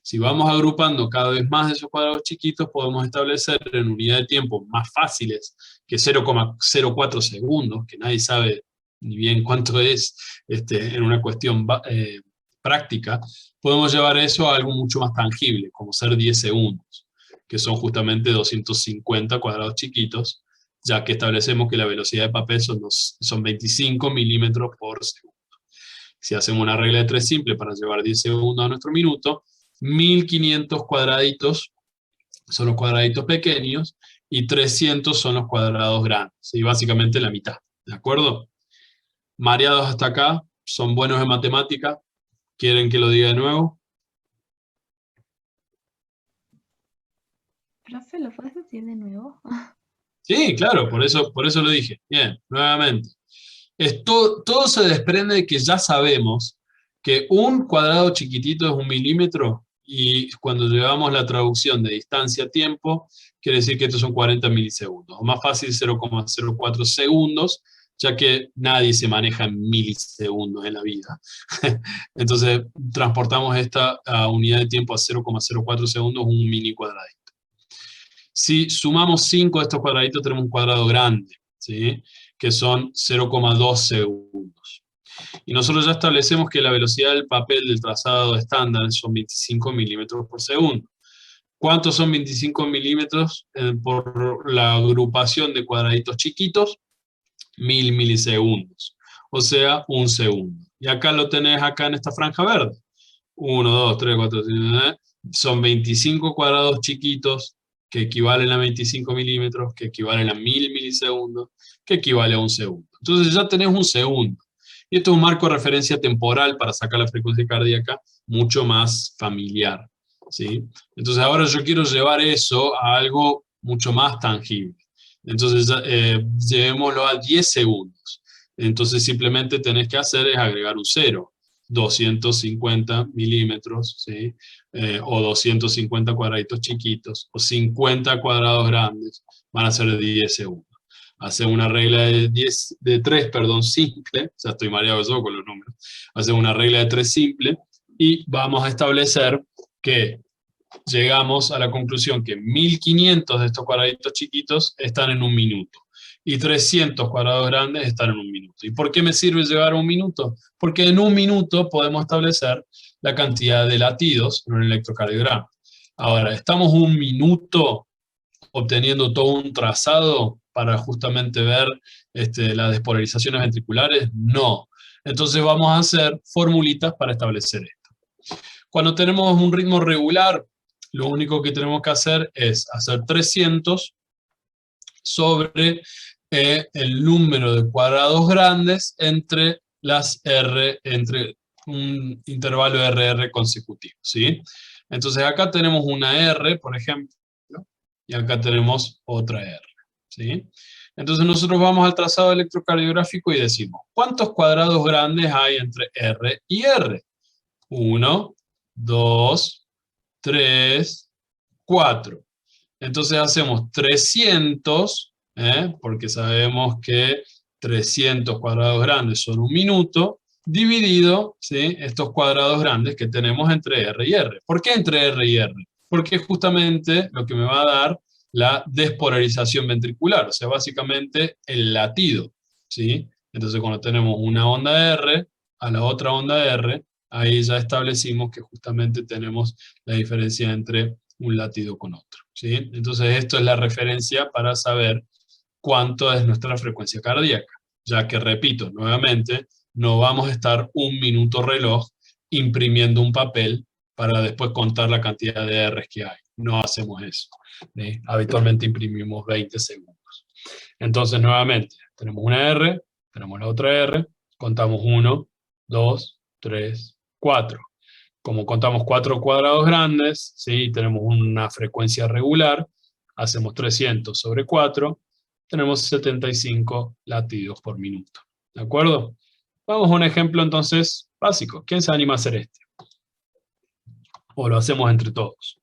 Si vamos agrupando cada vez más de esos cuadrados chiquitos, podemos establecer en unidades de tiempo más fáciles que 0,04 segundos, que nadie sabe ni bien cuánto es en una cuestión práctica, podemos llevar eso a algo mucho más tangible, como ser 10 segundos, que son justamente 250 cuadrados chiquitos, ya que establecemos que la velocidad de papel son 25 milímetros por segundo. Si hacemos una regla de 3 simple para llevar 10 segundos a nuestro minuto, 1500 cuadraditos son los cuadraditos pequeños y 300 son los cuadrados grandes, y básicamente la mitad, ¿de acuerdo? Mareados hasta acá, son buenos en matemática. ¿Quieren que lo diga de nuevo? Profe, ¿lo puedes decir de nuevo? Sí, claro, por eso lo dije. Bien, nuevamente. Todo se desprende de que ya sabemos que un cuadrado chiquitito es 1 milímetro, y cuando llevamos la traducción de distancia-tiempo, quiere decir que estos son 40 milisegundos. O más fácil, 0,04 segundos, ya que nadie se maneja en milisegundos en la vida. Entonces, transportamos esta unidad de tiempo a 0,04 segundos, un mini cuadradito. Si sumamos 5 de estos cuadraditos, tenemos un cuadrado grande, ¿sí? Que son 0,2 segundos. Y nosotros ya establecemos que la velocidad del papel del trazado estándar son 25 milímetros por segundo. ¿Cuántos son 25 milímetros por la agrupación de cuadraditos chiquitos? 1000 milisegundos, o sea, 1 segundo. Y acá lo tenés acá en esta franja verde. 1, 2, 3, 4, 5, son 25 cuadrados chiquitos que equivalen a 25 milímetros, que equivalen a 1000 milisegundos, que equivale a 1 segundo. Entonces ya tenés 1 segundo. Y esto es un marco de referencia temporal para sacar la frecuencia cardíaca mucho más familiar, ¿sí? Entonces ahora yo quiero llevar eso a algo mucho más tangible. Entonces llevémoslo a 10 segundos. Entonces simplemente tenés que hacer es agregar un 0. 250 milímetros, ¿sí? O 250 cuadraditos chiquitos, o 50 cuadrados grandes, van a ser 10 segundos. Hacer una regla de 3 simple, ya estoy mareado yo con los números, hacer una regla de 3 simple, y vamos a establecer que llegamos a la conclusión que 1500 de estos cuadraditos chiquitos están en 1 minuto, y 300 cuadrados grandes están en 1 minuto. ¿Y por qué me sirve llegar a 1 minuto? Porque en 1 minuto podemos establecer la cantidad de latidos en un electrocardiograma. Ahora, ¿estamos 1 minuto obteniendo todo un trazado para justamente ver las despolarizaciones ventriculares? No. Entonces vamos a hacer formulitas para establecer esto. Cuando tenemos un ritmo regular, lo único que tenemos que hacer es hacer 300 sobre el número de cuadrados grandes entre entre un intervalo RR consecutivo, ¿sí? Entonces acá tenemos una R, por ejemplo, y acá tenemos otra R. ¿sí? Entonces nosotros vamos al trazado electrocardiográfico y decimos, ¿cuántos cuadrados grandes hay entre R y R? 1, 2, 3, 4. Entonces hacemos 300, porque sabemos que 300 cuadrados grandes son 1 minuto, dividido, ¿sí?, estos cuadrados grandes que tenemos entre R y R. ¿Por qué entre R y R? Porque es justamente lo que me va a dar la despolarización ventricular, o sea, básicamente el latido, ¿sí? Entonces cuando tenemos una onda R a la otra onda R, ahí ya establecimos que justamente tenemos la diferencia entre un latido con otro, ¿sí? Entonces esto es la referencia para saber cuánto es nuestra frecuencia cardíaca, ya que, repito, nuevamente, no vamos a estar 1 minuto reloj imprimiendo un papel para después contar la cantidad de R's que hay. No hacemos eso, ¿sí? Habitualmente imprimimos 20 segundos. Entonces, nuevamente, tenemos una R, tenemos la otra R, contamos 1, 2, 3, 4. Como contamos 4 cuadrados grandes, ¿sí?, tenemos una frecuencia regular, hacemos 300 sobre 4, tenemos 75 latidos por minuto. ¿De acuerdo? Vamos a un ejemplo entonces básico. ¿Quién se anima a hacer este? O lo hacemos entre todos.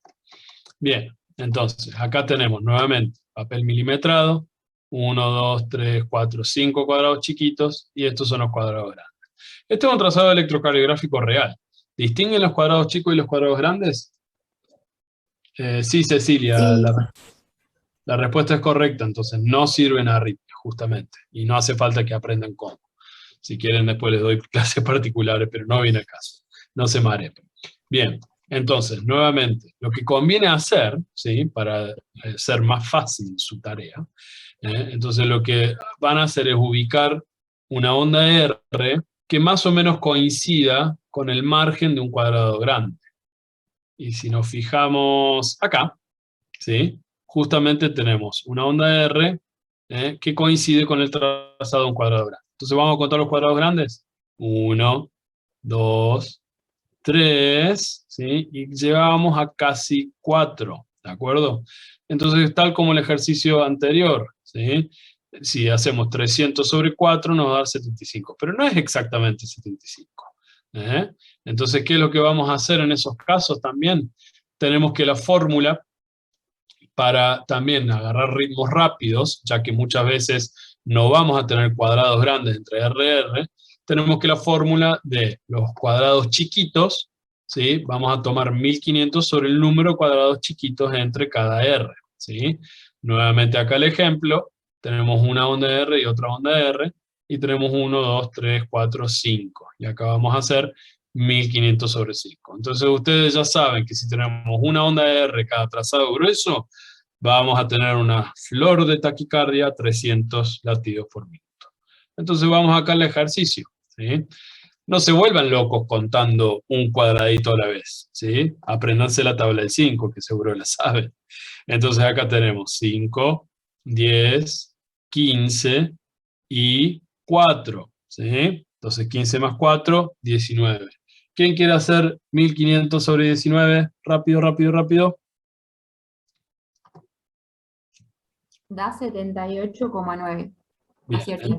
Bien, entonces acá tenemos nuevamente papel milimetrado, 1, 2, 3, 4, 5 cuadrados chiquitos, y estos son los cuadrados grandes. Este es un trazado electrocardiográfico real. ¿Distinguen los cuadrados chicos y los cuadrados grandes? Sí, Cecilia, Sí. la respuesta es correcta, entonces no sirven a arritmia, justamente, y no hace falta que aprendan cómo. Si quieren después les doy clases particulares, pero no viene a caso, no se mareen. Bien, entonces, nuevamente, lo que conviene hacer, ¿sí?, para ser más fácil su tarea, entonces lo que van a hacer es ubicar una onda R que más o menos coincida con el margen de un cuadrado grande. Y si nos fijamos acá, ¿sí?, justamente tenemos una onda R que coincide con el trazado de un cuadrado grande. Entonces vamos a contar los cuadrados grandes. 1, 2, 3, ¿sí?, y llegamos a casi 4, ¿de acuerdo? Entonces, tal como el ejercicio anterior, ¿sí?, si hacemos 300 sobre 4 nos va a dar 75, pero no es exactamente 75. Entonces, ¿qué es lo que vamos a hacer en esos casos también? Tenemos que la fórmula para también agarrar ritmos rápidos, ya que muchas veces no vamos a tener cuadrados grandes entre R y R, tenemos que la fórmula de los cuadrados chiquitos, ¿sí?, vamos a tomar 1500 sobre el número de cuadrados chiquitos entre cada R, ¿sí? Nuevamente acá el ejemplo, tenemos una onda R y otra onda R, y tenemos 1, 2, 3, 4, 5, y acá vamos a hacer 1500 sobre 5. Entonces ustedes ya saben que si tenemos una onda R cada trazado grueso, vamos a tener una flor de taquicardia, 300 latidos por minuto. Entonces vamos acá al ejercicio, ¿sí? No se vuelvan locos contando un cuadradito a la vez, ¿sí? Apréndanse la tabla del 5, que seguro la saben. Entonces acá tenemos 5, 10, 15 y 4, ¿sí? Entonces 15 más 4, 19. ¿Quién quiere hacer 1500 sobre 19? Rápido, rápido, rápido. Da 78,9. Bien, Acierto.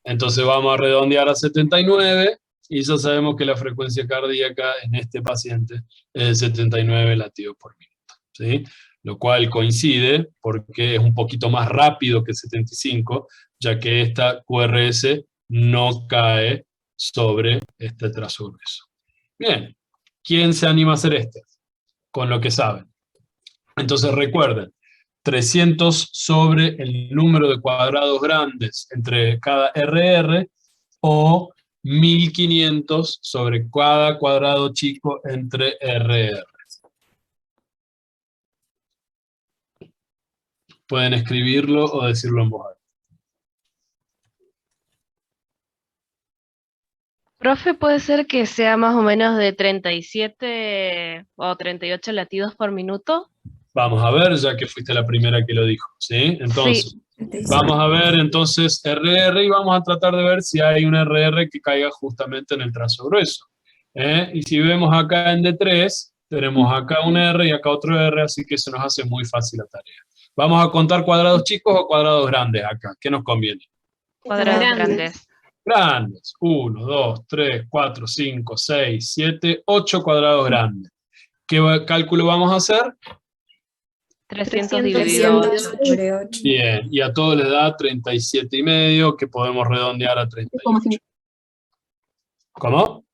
entonces vamos a redondear a 79 y ya sabemos que la frecuencia cardíaca en este paciente es de 79 latidos por minuto, ¿sí? Lo cual coincide porque es un poquito más rápido que 75, ya que esta QRS no cae sobre este trazo grueso. Bien, ¿quién se anima a hacer este? Con lo que saben. Entonces recuerden, 300 sobre el número de cuadrados grandes entre cada RR, o 1500 sobre cada cuadrado chico entre RR. Pueden escribirlo o decirlo en voz alta. Profe, ¿puede ser que sea más o menos de 37 o 38 latidos por minuto? Vamos a ver, ya que fuiste la primera que lo dijo, ¿sí? Entonces, Sí. vamos a ver entonces RR y vamos a tratar de ver si hay un RR que caiga justamente en el trazo grueso. Y si vemos acá en D3, tenemos acá un R y acá otro R, así que se nos hace muy fácil la tarea. ¿Vamos a contar cuadrados chicos o cuadrados grandes acá? ¿Qué nos conviene? Cuadrados Grandes. grandes. Grandes. 1, 2, 3, 4, 5, 6, 7, 8 cuadrados grandes. ¿Qué cálculo vamos a hacer? 300 dividido 8. 300 sobre 8. Bien, y a todo le da 37,5, que podemos redondear a 38. ¿Cómo?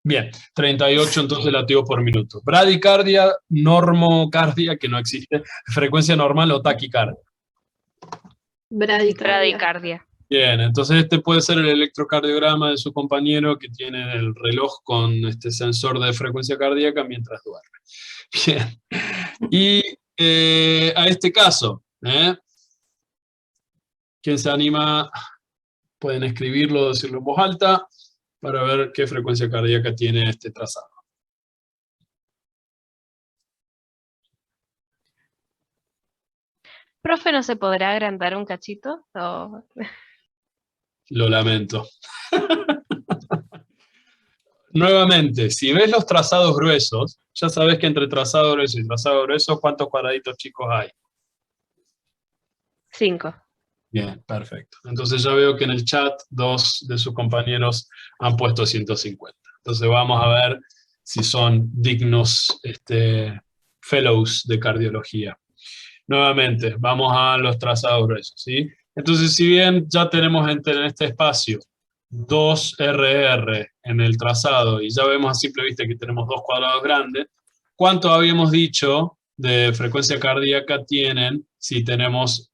Bien, 38 entonces latidos por minuto. Bradicardia, normocardia, que no existe, frecuencia normal o taquicardia. Bradicardia. Bien, entonces este puede ser el electrocardiograma de su compañero que tiene el reloj con este sensor de frecuencia cardíaca mientras duerme. Bien, y a este caso, ¿quién se anima? Pueden escribirlo, decirlo en voz alta, para ver qué frecuencia cardíaca tiene este trazado. Profe, ¿no se podrá agrandar un cachito? ¿O? Lo lamento. Nuevamente, si ves los trazados gruesos, ya sabes que entre trazado grueso y trazado grueso, ¿cuántos cuadraditos chicos hay? 5. Bien, perfecto. Entonces ya veo que en el chat 2 de sus compañeros han puesto 150. Entonces vamos a ver si son dignos fellows de cardiología. Nuevamente, vamos a los trazados gruesos, ¿sí? Entonces, si bien ya tenemos en este espacio 2 RR en el trazado y ya vemos a simple vista que tenemos 2 cuadrados grandes, ¿cuánto habíamos dicho de frecuencia cardíaca tienen si tenemos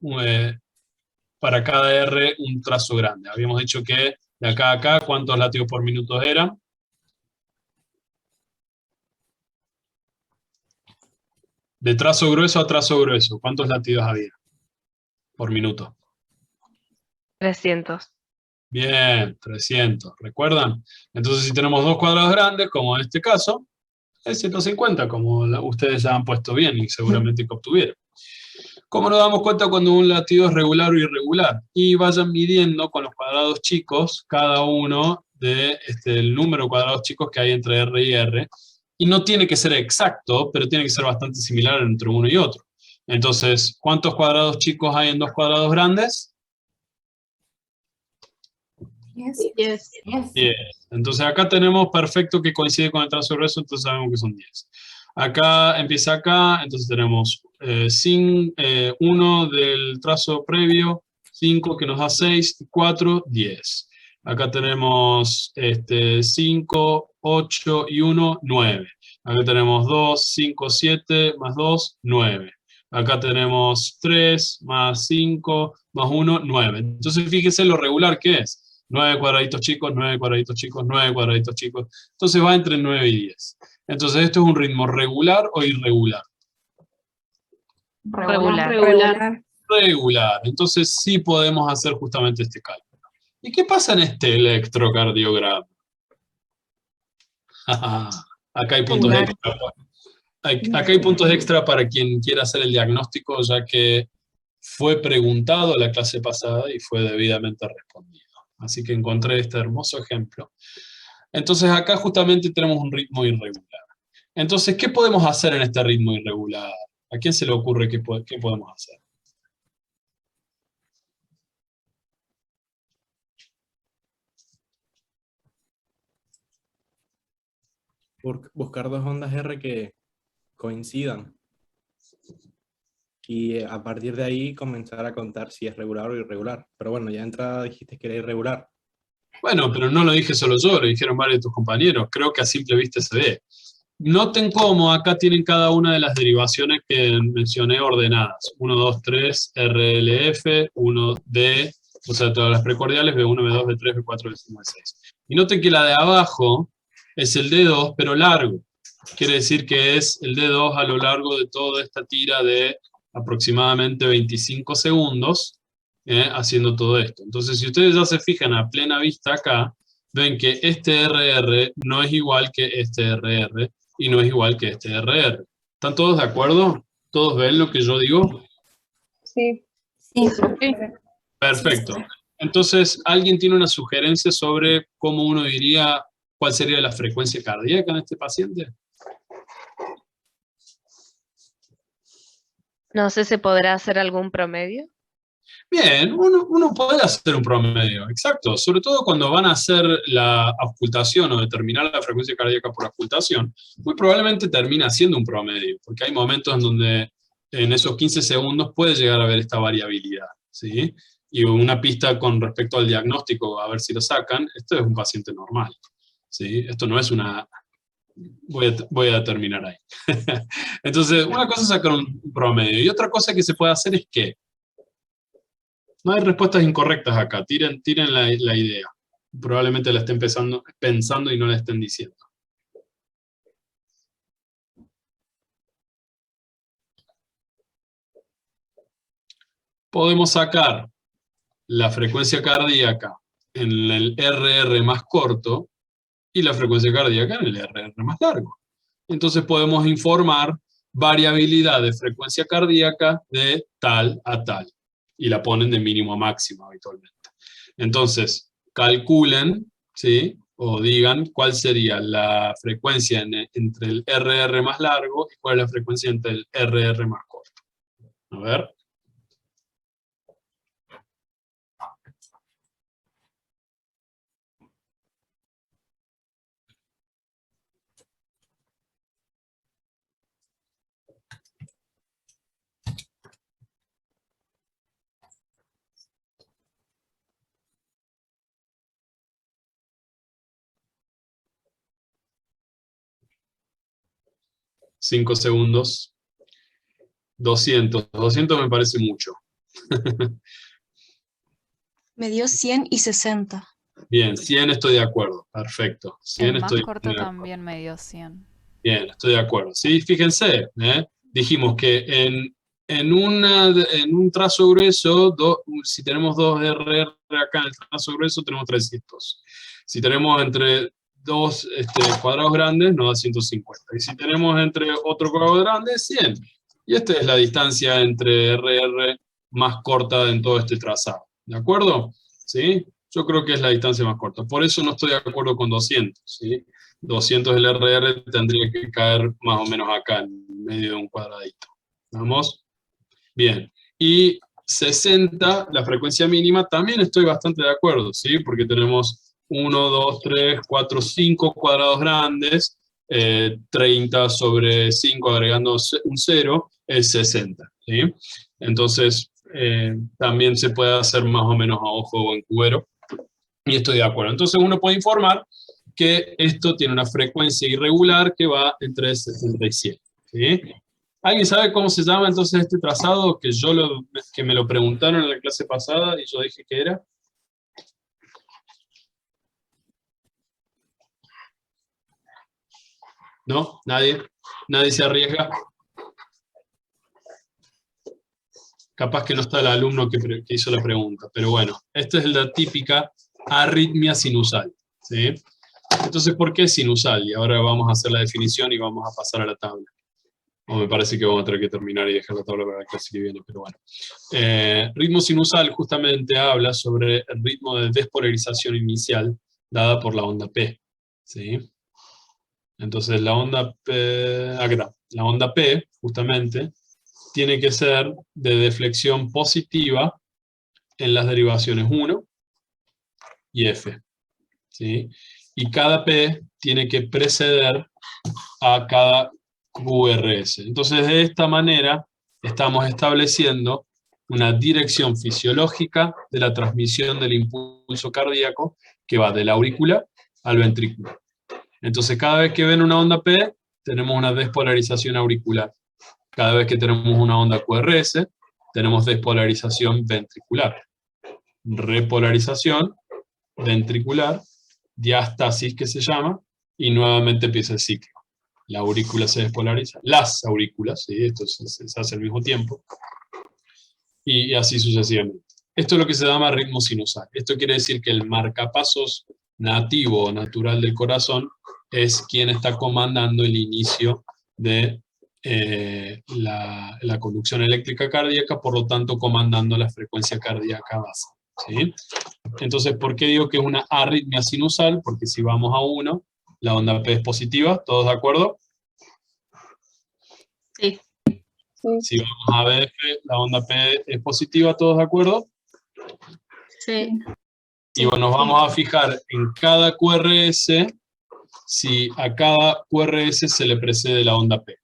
para cada R un trazo grande? Habíamos dicho que de acá a acá, ¿cuántos latidos por minuto eran? De trazo grueso a trazo grueso, ¿cuántos latidos había por minuto? 300. Bien, 300, ¿recuerdan? Entonces, si tenemos 2 cuadrados grandes, como en este caso, es 150, como ustedes ya han puesto bien y seguramente que obtuvieron. ¿Cómo nos damos cuenta cuando un latido es regular o irregular? Y vayan midiendo con los cuadrados chicos cada uno del número de cuadrados chicos que hay entre R y R. Y no tiene que ser exacto, pero tiene que ser bastante similar entre uno y otro. Entonces, ¿cuántos cuadrados chicos hay en 2 cuadrados grandes? 10. 10. Entonces acá tenemos perfecto que coincide con el trazo grueso, entonces sabemos que son 10. Acá empieza acá, entonces tenemos 1 del trazo previo, 5 que nos da 6, 4, 10. Acá tenemos 5, 8 y 1, 9. Acá tenemos 2, 5, 7, más 2, 9. Acá tenemos 3, más 5, más 1, 9. Entonces fíjese lo regular que es. 9 cuadraditos chicos, 9 cuadraditos chicos, 9 cuadraditos chicos. Entonces va entre 9 y 10. Entonces, ¿esto es un ritmo regular o irregular? Regular. Regular. Entonces sí podemos hacer justamente este cálculo. ¿Y qué pasa en este electrocardiograma? Acá hay puntos extra. Acá hay puntos extra para quien quiera hacer el diagnóstico, ya que fue preguntado la clase pasada y fue debidamente respondido. Así que encontré este hermoso ejemplo. Entonces acá justamente tenemos un ritmo irregular. Entonces, ¿qué podemos hacer en este ritmo irregular? ¿A quién se le ocurre qué podemos hacer? Buscar 2 ondas R que coincidan. Y a partir de ahí comenzar a contar si es regular o irregular. Pero bueno, ya de entrada dijiste que era irregular. Bueno, pero no lo dije solo yo, lo dijeron varios de tus compañeros. Creo que a simple vista se ve. Noten cómo acá tienen cada una de las derivaciones que mencioné ordenadas. 1, 2, 3, RLF, 1D, o sea, todas las precordiales, B1, B2, B3, B4, B5, B6. Y noten que la de abajo es el D2, pero largo. Quiere decir que es el D2 a lo largo de toda esta tira de aproximadamente 25 segundos, haciendo todo esto. Entonces, si ustedes ya se fijan a plena vista acá, ven que este RR no es igual que este RR, y no es igual que este RR. ¿Están todos de acuerdo? ¿Todos ven lo que yo digo? Sí. Perfecto. Entonces, ¿alguien tiene una sugerencia sobre cómo uno diría cuál sería la frecuencia cardíaca en este paciente? No sé si podrá hacer algún promedio. Bien, uno puede hacer un promedio, exacto, sobre todo cuando van a hacer la auscultación o determinar la frecuencia cardíaca por auscultación, muy probablemente termina siendo un promedio, porque hay momentos en donde en esos 15 segundos puede llegar a haber esta variabilidad, ¿sí? Y una pista con respecto al diagnóstico, a ver si lo sacan, esto es un paciente normal, ¿sí? Esto no es una... Voy a terminar ahí. Entonces, una cosa es sacar un promedio, y otra cosa que se puede hacer es que no hay respuestas incorrectas acá, tiren la idea. Probablemente la estén pensando y no la estén diciendo. Podemos sacar la frecuencia cardíaca en el RR más corto y la frecuencia cardíaca en el RR más largo. Entonces podemos informar variabilidad de frecuencia cardíaca de tal a tal. Y la ponen de mínimo a máximo habitualmente. Entonces, calculen, ¿sí? O digan cuál sería la frecuencia entre el RR más largo y cuál es la frecuencia entre el RR más corto. A ver. Cinco segundos. 200. 200 me parece mucho. Me dio 100 y 60. Bien, 100 estoy de acuerdo. Perfecto. 100 El más estoy corto de acuerdo. también me dio 100. Bien, estoy de acuerdo. Sí, fíjense, dijimos que en un trazo grueso, si tenemos 2 RR acá en el trazo grueso, tenemos 300. Si tenemos entre dos cuadrados grandes, nos da 150. Y si tenemos entre otro cuadrado grande, 100. Y esta es la distancia entre RR más corta en todo este trazado. ¿De acuerdo? ¿Sí? Yo creo que es la distancia más corta. Por eso no estoy de acuerdo con 200. ¿Sí? 200 del RR tendría que caer más o menos acá, en medio de un cuadradito. ¿Vamos? Bien. Y 60, la frecuencia mínima, también estoy bastante de acuerdo, ¿sí? Porque tenemos 1, 2, 3, 4, 5 cuadrados grandes, 30 sobre 5 agregando un 0, es 60, ¿sí? Entonces, también se puede hacer más o menos a ojo o en cubero, y estoy de acuerdo. Entonces uno puede informar que esto tiene una frecuencia irregular que va entre 60 y 100, ¿sí? ¿Alguien sabe cómo se llama entonces este trazado que me lo preguntaron en la clase pasada y yo dije que era? ¿No? ¿Nadie? ¿Nadie se arriesga? Capaz que no está el alumno que hizo la pregunta, pero bueno, esta es la típica arritmia sinusal, ¿sí? Entonces, ¿por qué sinusal? Y ahora vamos a hacer la definición y vamos a pasar a la tabla. O me parece que vamos a tener que terminar y dejar la tabla para la clase que viene, pero bueno. Ritmo sinusal justamente habla sobre el ritmo de despolarización inicial dada por la onda P, ¿sí? Entonces la onda P, aquí está, la onda P justamente tiene que ser de deflexión positiva en las derivaciones 1 y F, ¿sí? Y cada P tiene que preceder a cada QRS. Entonces, de esta manera, estamos estableciendo una dirección fisiológica de la transmisión del impulso cardíaco que va de la aurícula al ventrículo. Entonces, cada vez que ven una onda P, tenemos una despolarización auricular. Cada vez que tenemos una onda QRS, tenemos despolarización ventricular. Repolarización ventricular, diástasis que se llama, y nuevamente empieza el ciclo. La aurícula se despolariza, las aurículas, ¿sí? Esto se hace al mismo tiempo, y así sucesivamente. Esto es lo que se llama ritmo sinusal. Esto quiere decir que el marcapasos nativo o natural del corazón es quien está comandando el inicio de la conducción eléctrica cardíaca, por lo tanto comandando la frecuencia cardíaca base, ¿sí? Entonces, ¿por qué digo que es una arritmia sinusal? Porque si vamos a 1, la onda P es positiva, ¿todos de acuerdo? Sí. Si vamos a BF, la onda P es positiva, ¿todos de acuerdo? Sí. Y bueno, nos vamos a fijar en cada QRS, si a cada QRS se le precede la onda P.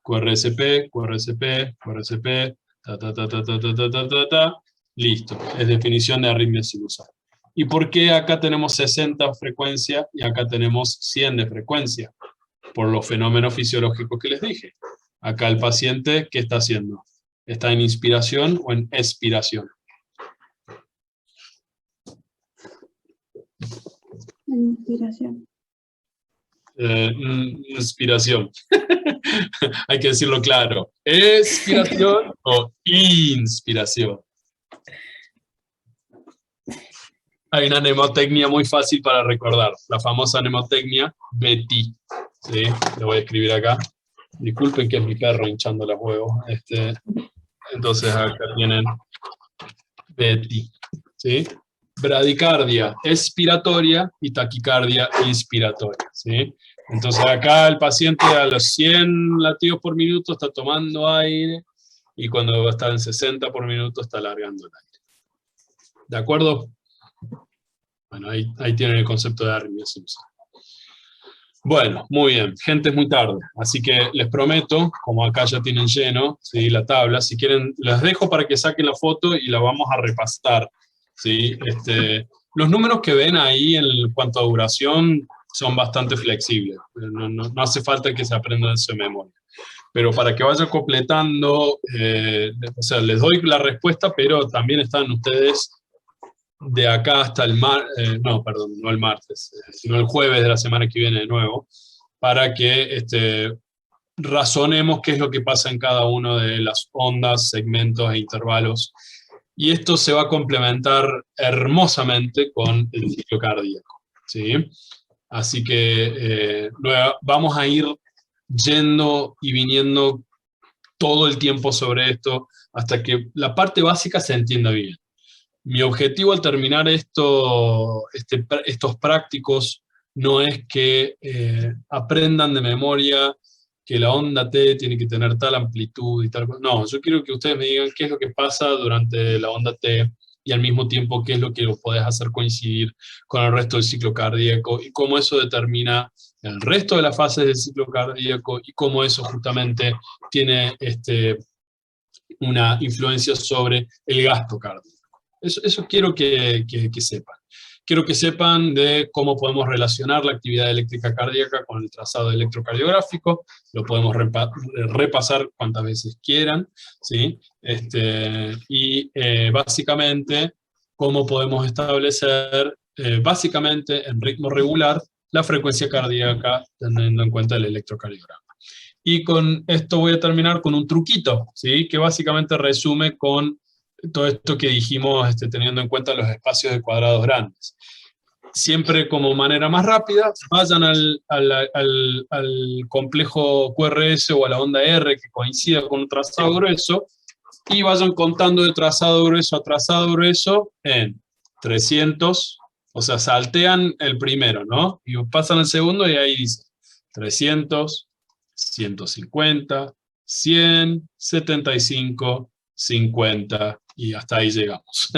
QRSP, QRSP, QRSP, ta, ta, ta, ta, ta, ta, ta, ta, ta, ta. Listo, es definición de arritmia sinusal. ¿Y por qué acá tenemos 60 frecuencia y acá tenemos 100 de frecuencia? Por los fenómenos fisiológicos que les dije. Acá el paciente, ¿qué está haciendo? ¿Está en inspiración o en expiración? Inspiración. Inspiración. Hay que decirlo claro. ¿Expiración o inspiración? Hay una mnemotecnia muy fácil para recordar. La famosa mnemotecnia Betty. ¿Sí? Lo voy a escribir acá. Disculpen que es mi perro hinchando los huevos. Entonces acá tienen Betty. ¿Sí? Bradicardia expiratoria y taquicardia inspiratoria. ¿Sí? Entonces acá el paciente a los 100 latidos por minuto está tomando aire y cuando está en 60 por minuto está alargando el aire. ¿De acuerdo? Bueno, ahí tienen el concepto de arritmia sinusal. Bueno, muy bien. Gente, es muy tarde. Así que les prometo, como acá ya tienen lleno, ¿sí?, la tabla, si quieren, les dejo para que saquen la foto y la vamos a repasar. ¿Sí? Los números que ven ahí en cuanto a duración son bastante flexibles. No hace falta que se aprendan eso de memoria. Pero para que vaya completando, o sea, les doy la respuesta, pero también están ustedes de acá hasta el no el martes, sino el jueves de la semana que viene de nuevo, para que razonemos qué es lo que pasa en cada uno de las ondas, segmentos e intervalos. Y esto se va a complementar hermosamente con el ciclo cardíaco, ¿sí? Así que vamos a ir yendo y viniendo todo el tiempo sobre esto hasta que la parte básica se entienda bien. Mi objetivo al terminar estos prácticos no es que aprendan de memoria que la onda T tiene que tener tal amplitud y tal cosa. No, yo quiero que ustedes me digan qué es lo que pasa durante la onda T y al mismo tiempo qué es lo que lo podés hacer coincidir con el resto del ciclo cardíaco y cómo eso determina el resto de las fases del ciclo cardíaco y cómo eso justamente tiene una influencia sobre el gasto cardíaco. Eso quiero que sepan. Quiero que sepan de cómo podemos relacionar la actividad eléctrica cardíaca con el trazado electrocardiográfico. Lo podemos repasar cuantas veces quieran, ¿sí? Básicamente, cómo podemos establecer, básicamente en ritmo regular, la frecuencia cardíaca teniendo en cuenta el electrocardiograma. Y con esto voy a terminar con un truquito, ¿sí?, que básicamente resume con todo esto que dijimos, teniendo en cuenta los espacios de cuadrados grandes. Siempre como manera más rápida, vayan al complejo QRS o a la onda R que coincida con un trazado grueso y vayan contando de trazado grueso a trazado grueso en 300, o sea, saltean el primero, ¿no? Y pasan al segundo y ahí dice 300, 150, 100, 75, 50, y hasta ahí llegamos.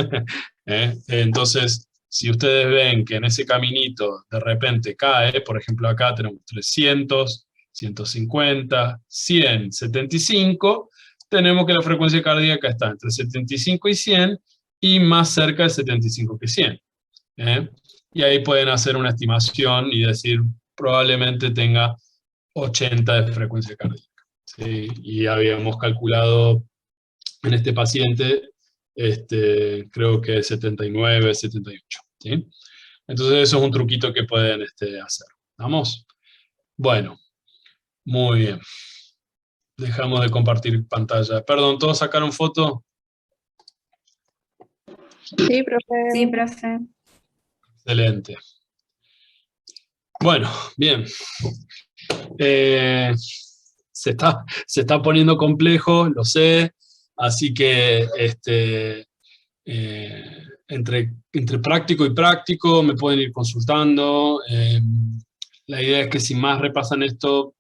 Entonces, si ustedes ven que en ese caminito de repente cae, por ejemplo acá tenemos 300, 150, 100, 75, tenemos que la frecuencia cardíaca está entre 75 y 100, y más cerca de 75 que 100. Y ahí pueden hacer una estimación y decir, probablemente tenga 80 de frecuencia cardíaca. ¿Sí? Y habíamos calculado en este paciente, creo que 79, 78. ¿Sí? Entonces eso es un truquito que pueden hacer. ¿Vamos? Bueno, muy bien. Dejamos de compartir pantalla. Perdón, ¿todos sacaron foto? Sí, profe. Sí, profe. Excelente. Bueno, bien. Se está poniendo complejo, lo sé, así que entre práctico y práctico me pueden ir consultando. La idea es que si más repasan esto,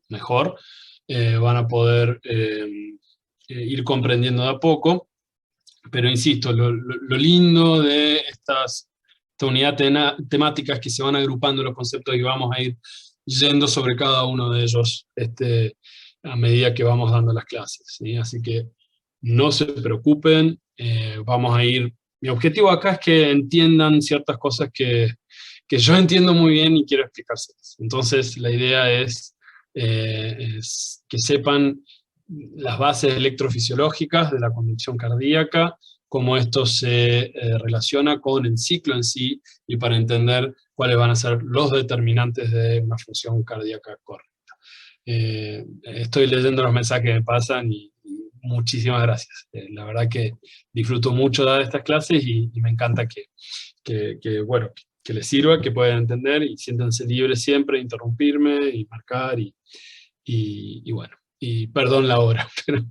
mejor. Van a poder ir comprendiendo de a poco. Pero insisto, lo lindo de esta unidad temática es que se van agrupando los conceptos y vamos a ir yendo sobre cada uno de ellos a medida que vamos dando las clases, ¿sí? Así que no se preocupen, vamos a ir... Mi objetivo acá es que entiendan ciertas cosas que yo entiendo muy bien y quiero explicárselas. Entonces la idea es que sepan las bases electrofisiológicas de la conducción cardíaca, cómo esto se relaciona con el ciclo en sí, y para entender cuáles van a ser los determinantes de una función cardíaca correcta. Estoy leyendo los mensajes que me pasan y muchísimas gracias. La verdad que disfruto mucho dar estas clases y me encanta bueno, que les sirva, que puedan entender y siéntanse libres siempre de interrumpirme y marcar y bueno. Y perdón la hora, pero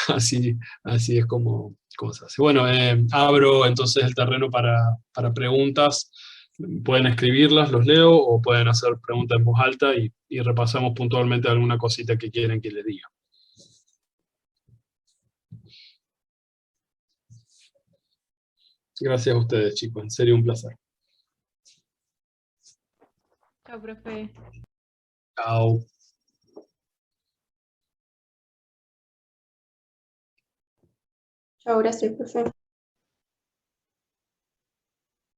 así es como se hace. Bueno, abro entonces el terreno para preguntas. Pueden escribirlas, los leo, o pueden hacer preguntas en voz alta y repasamos puntualmente alguna cosita que quieren que les diga. Gracias a ustedes, chicos. En serio, un placer. Chao, profe. Chao. Chao, gracias, profe.